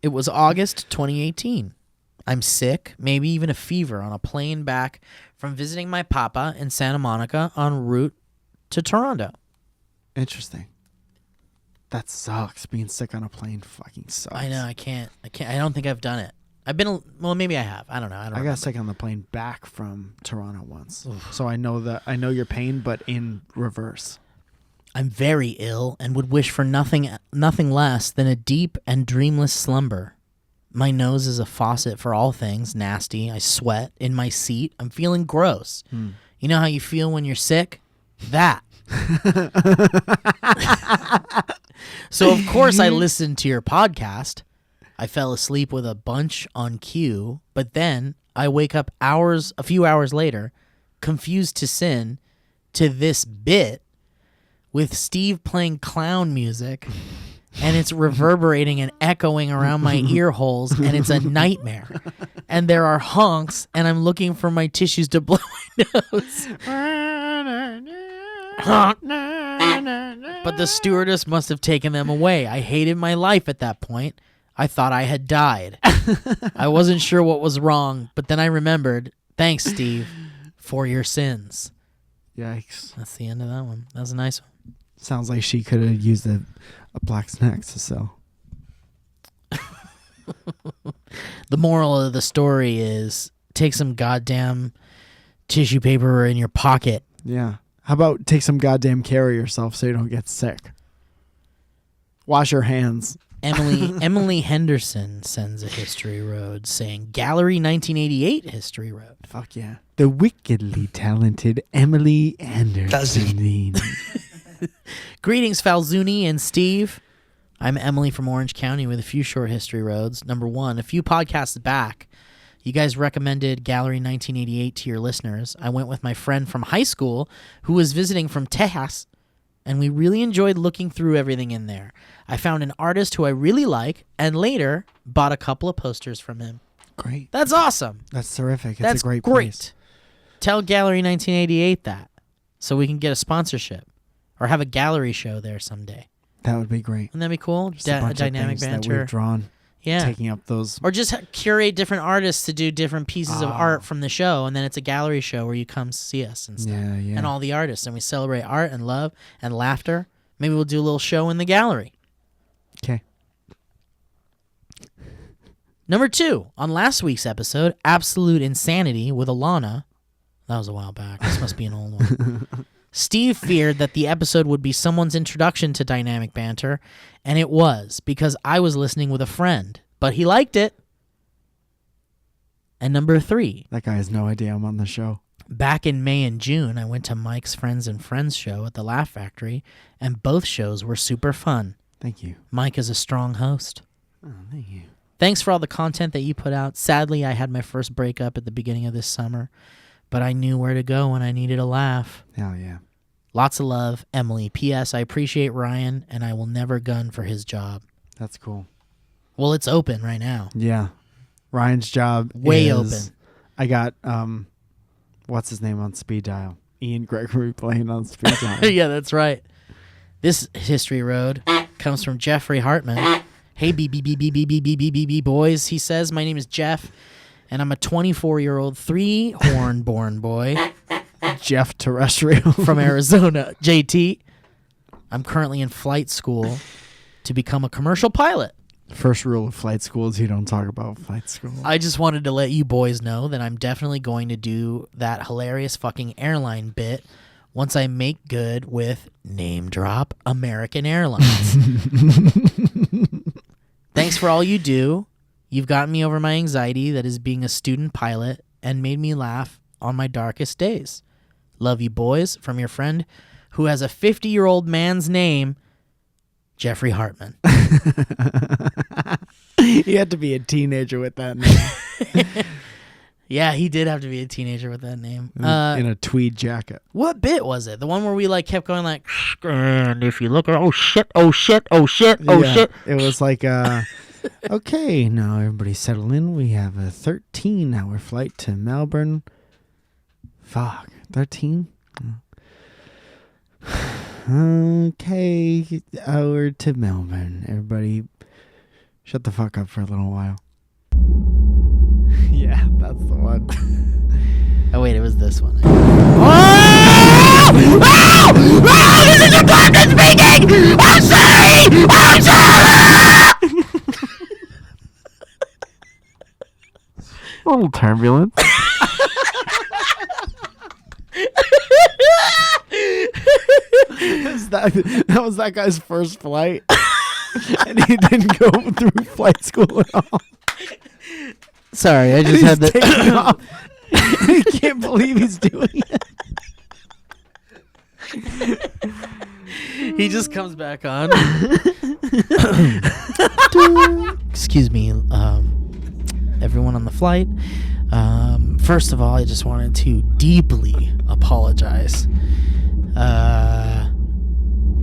It was August 2018. I'm sick, maybe even a fever, on a plane back from visiting my papa in Santa Monica en route to Toronto. Interesting. That sucks. Being sick on a plane fucking sucks. I know, I can't. I don't think I've done it. I've been, well, maybe I have. I don't know. I got sick on the plane back from Toronto once. So I know your pain, but in reverse. I'm very ill and would wish for nothing less than a deep and dreamless slumber. My nose is a faucet for all things nasty. I sweat in my seat. I'm feeling gross. You know how you feel when you're sick? That. So, of course, I listened to your podcast. I fell asleep with a bunch on cue, but then I wake up a few hours later, confused to sin, to this bit with Steve playing clown music, and it's reverberating and echoing around my ear holes, and it's a nightmare. And there are honks, and I'm looking for my tissues to blow my nose. But the stewardess must have taken them away. I hated my life at that point. I thought I had died. I wasn't sure what was wrong, but then I remembered, thanks, Steve, for your sins. Yikes. That's the end of that one. That was a nice one. Sounds like she could have used a black snack to sell. The moral of the story is take some goddamn tissue paper in your pocket. Yeah. How about take some goddamn care of yourself so you don't get sick? Wash your hands. Emily Henderson sends a history road saying Gallery 1988 history road. Fuck yeah. The wickedly talented Emily Henderson. Greetings, Falzuni and Steve. I'm Emily from Orange County with a few short history roads. Number one, a few podcasts back, you guys recommended Gallery 1988 to your listeners. I went with my friend from high school who was visiting from Texas, and we really enjoyed looking through everything in there. I found an artist who I really like, and later bought a couple of posters from him. Great. That's awesome. That's terrific. It's That's a great great. place. Tell Gallery 1988 that, so we can get a sponsorship or have a gallery show there someday. That would be great. Wouldn't that be cool? Just a bunch Dynamic of things banter. that we've drawn. Yeah. Taking up those. Or just curate different artists to do different pieces of art from the show, and then it's a gallery show where you come see us and stuff. Yeah. And all the artists, and we celebrate art and love and laughter. Maybe we'll do a little show in the gallery. Okay. Number 2, on last week's episode, Absolute Insanity with Alana. That was a while back. This must be an old one. Steve feared that the episode would be someone's introduction to dynamic banter, and it was, because I was listening with a friend, but he liked it. And number 3, That guy has no idea I'm on the show. back in May and June, I went to Mike's Friends and Friends show at the Laugh Factory, and both shows were super fun. Thank you. Mike is a strong host. Oh, thank you. Thanks for all the content that you put out. Sadly, I had my first breakup at the beginning of this summer, but I knew where to go when I needed a laugh. Hell yeah. Lots of love, Emily. P.S. I appreciate Ryan, and I will never gun for his job. That's cool. Well, it's open right now. Yeah. Ryan's job Way is, open. I got, what's his name on speed dial? Ian Gregory playing on speed dial. Yeah, that's right. This History Road comes from Jeffrey Hartman. Hey, BBBBBBBBB boys, he says. My name is Jeff, and I'm a 24-year-old 3-horn-born boy Jeff Terrestrial. from Arizona. JT. I'm currently in flight school to become a commercial pilot. First rule of flight school is you don't talk about flight school. I just wanted to let you boys know that I'm definitely going to do that hilarious fucking airline bit once I make good with name drop American Airlines. Thanks for all you do. You've gotten me over my anxiety that is being a student pilot and made me laugh on my darkest days. Love you boys, from your friend who has a 50-year-old man's name, Jeffrey Hartman. You had to be a teenager with that name. Yeah, he did have to be a teenager with that name. in a tweed jacket. What bit was it? The one where we like kept going like, and if you look, oh shit, oh shit, oh shit, oh Yeah, shit. It was like, okay, now everybody settle in. We have a 13-hour flight to Melbourne. Fuck, 13? Okay, hour to Melbourne. Everybody shut the fuck up for a little while. Yeah, that's the one. Oh wait, it was this one. This is your partner speaking! I'm sorry! I'm sorry! A little turbulent. That was that guy's first flight. And he didn't go through flight school at all. Sorry, I just had Taking the. off. I can't believe he's doing it. He just comes back on. Excuse me, everyone on the flight. First of all, I just wanted to deeply apologize.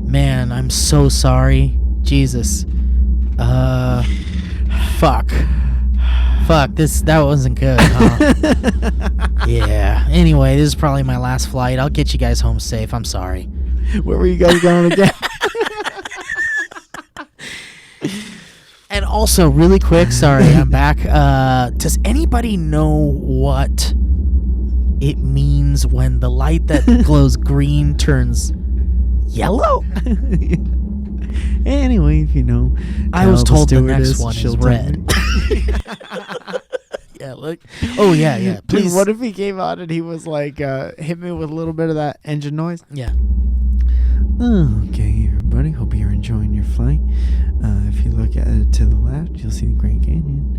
Man, I'm so sorry. Jesus. Fuck, that wasn't good, huh? Yeah. Anyway, this is probably my last flight. I'll get you guys home safe. I'm sorry. Where were you guys going again? And also, really quick, sorry, I'm back. Does anybody know what it means when the light that glows green turns yellow? Anyway, if you know, I was told the next stewardess, one she'll is tell red. me. Yeah, look. Oh, yeah. Dude, Please. what if he came out and he was like, hit me with a little bit of that engine noise? Yeah. Okay, everybody. Hope you're enjoying your flight. If you look at it to the left, you'll see the Grand Canyon.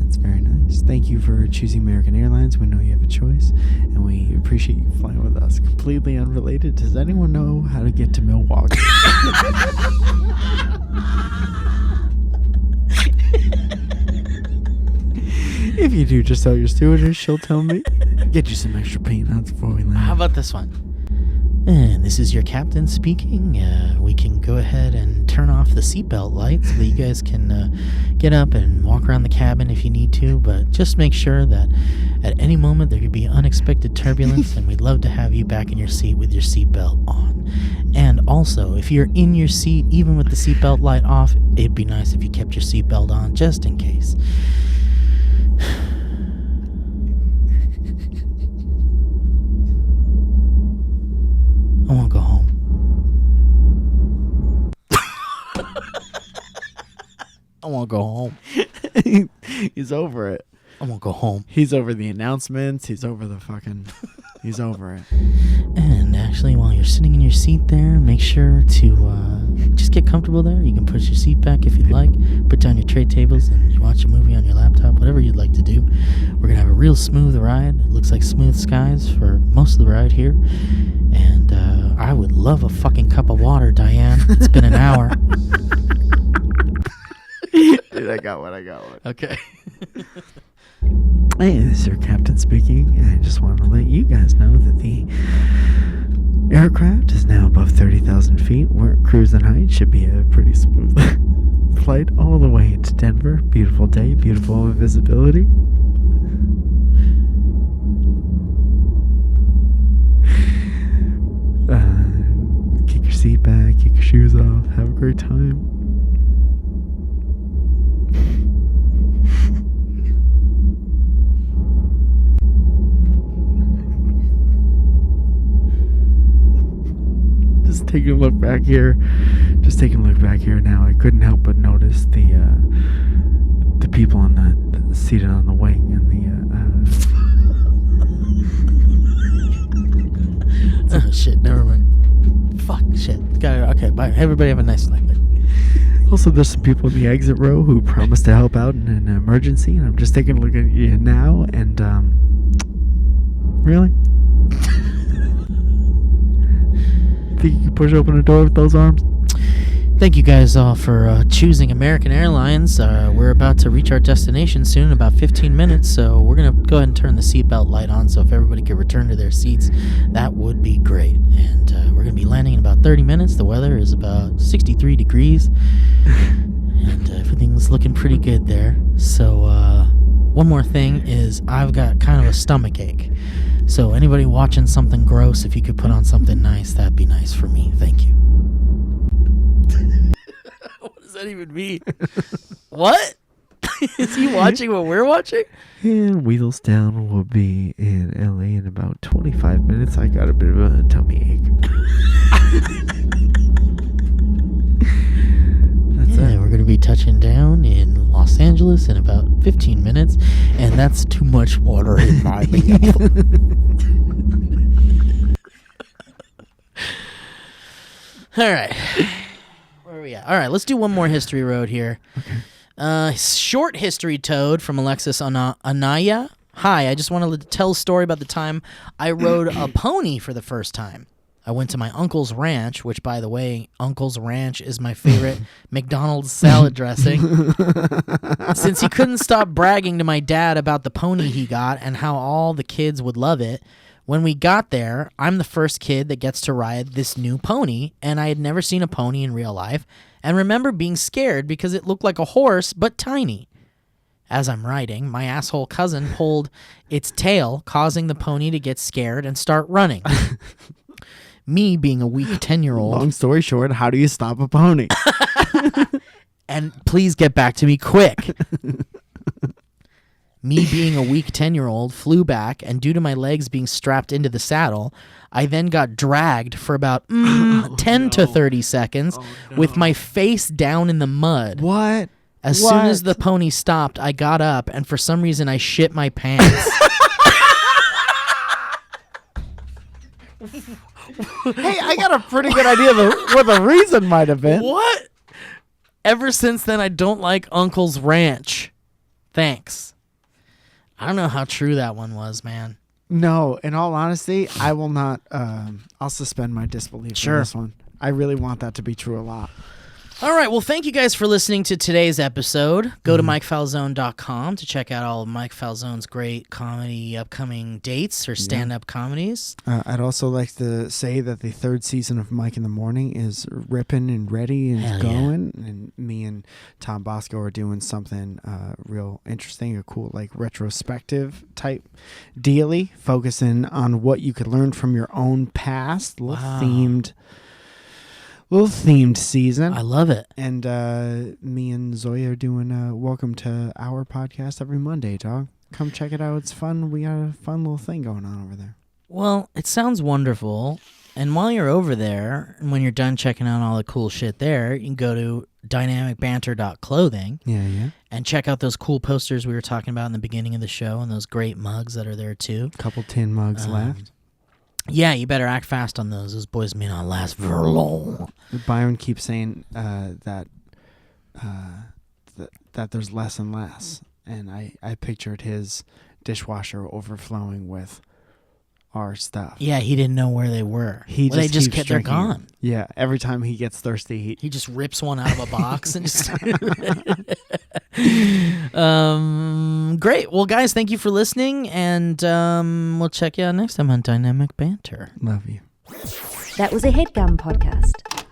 It's very nice. Thank you for choosing American Airlines. We know you have a choice, and we appreciate you flying with us. Completely unrelated. Does anyone know how to get to Milwaukee? If you do, just tell your stewardess. She'll tell me. Get you some extra peanuts before we land. How about this one? And this is your captain speaking. We can go ahead and turn off the seatbelt light so that you guys can get up and walk around the cabin if you need to, but just make sure that at any moment there could be unexpected turbulence, and we'd love to have you back in your seat with your seatbelt on. And also, if you're in your seat, even with the seatbelt light off, it'd be nice if you kept your seatbelt on just in case. I want to go home. I want to go home. He's over it. I want to go home. He's over the announcements. He's over the fucking... He's over it. And actually, while you're sitting in your seat there, make sure to just get comfortable there. You can push your seat back if you'd like. Put down your tray tables and watch a movie on your laptop, whatever you'd like to do. We're going to have a real smooth ride. It looks like smooth skies for most of the ride here. And I would love a fucking cup of water, Diane. It's been an hour. Dude, I got one. Okay. Hey, this is your captain speaking. I just wanted to let you guys know that the aircraft is now above 30,000 feet. We're cruising height. Should be a pretty smooth flight all the way to Denver. Beautiful day, beautiful visibility. Kick your seat back, kick your shoes off, have a great time. Just taking a look back here now, I couldn't help but notice the people on the seated on the wing and the Oh shit, never mind. Fuck, shit. Got it. Okay, bye. Everybody have a nice night. Also, there's some people in the exit row who promised to help out in an emergency, and I'm just taking a look at you now, and really? Think you can push open a door with those arms? Thank you guys all for choosing American Airlines. We're about to reach our destination soon, in about 15 minutes, so we're going to go ahead and turn the seatbelt light on, so if everybody could return to their seats, that would be great. And we're going to be landing in about 30 minutes. The weather is about 63 degrees, and everything's looking pretty good there. So one more thing is I've got kind of a stomach ache. So anybody watching something gross, if you could put on something nice, that'd be nice for me. Thank you. What does that even mean? What? Is he watching what we're watching? And Wheelstown will be in LA in about 25 minutes. I got a bit of a tummy ache. That's it. We're going to be touching down in Los Angeles in about 15 minutes, and that's too much water in my mouth. All right. Where are we at? All right, let's do one more history road here. Okay. Short history toad from Alexis Anaya. Hi, I just wanted to tell a story about the time I rode a pony for the first time. I went to my uncle's ranch, which, by the way, Uncle's Ranch is my favorite McDonald's salad dressing. Since he couldn't stop bragging to my dad about the pony he got and how all the kids would love it, when we got there, I'm the first kid that gets to ride this new pony, and I had never seen a pony in real life, and remember being scared because it looked like a horse, but tiny. As I'm riding, my asshole cousin pulled its tail, causing the pony to get scared and start running. Me being a weak 10-year-old. Long story short, how do you stop a pony? And please get back to me quick. Me being a weak 10-year-old flew back, and due to my legs being strapped into the saddle, I then got dragged for about 10 to 30 seconds with my face down in the mud. What? As soon as the pony stopped, I got up, and for some reason I shit my pants. Hey, I got a pretty good idea of what the reason might have been. What? Ever since then, I don't like Uncle's Ranch. Thanks. I don't know how true that one was, man. No, in all honesty, I will not. I'll suspend my disbelief for this one. I really want that to be true a lot. All right. Well, thank you guys for listening to today's episode. Go to MikeFalzone.com to check out all of Mike Falzone's great comedy upcoming dates or stand-up comedies. I'd also like to say that the third season of Mike in the Morning is ripping and ready and Hell going. And me and Tom Bosco are doing something real interesting, a cool like retrospective type dealy, focusing on what you could learn from your own past. Little themed season. I love it. And me and Zoya are doing Welcome to Our podcast every Monday, dog. Come check it out. It's fun. We got a fun little thing going on over there. Well, it sounds wonderful. And while you're over there, and when you're done checking out all the cool shit there, you can go to dynamicbanter.clothing Yeah. and check out those cool posters we were talking about in the beginning of the show and those great mugs that are there too. Couple tin mugs left. Yeah, you better act fast on those. Those boys may not last very long. Byron keeps saying that there's less and less. And I pictured his dishwasher overflowing with our stuff. Yeah, he didn't know where they were. They're They're gone. Yeah, every time he gets thirsty, He just rips one out of a box and just. Great. Well, guys, thank you for listening, and we'll check you out next time on Dynamic Banter. love you. That was a HeadGum podcast.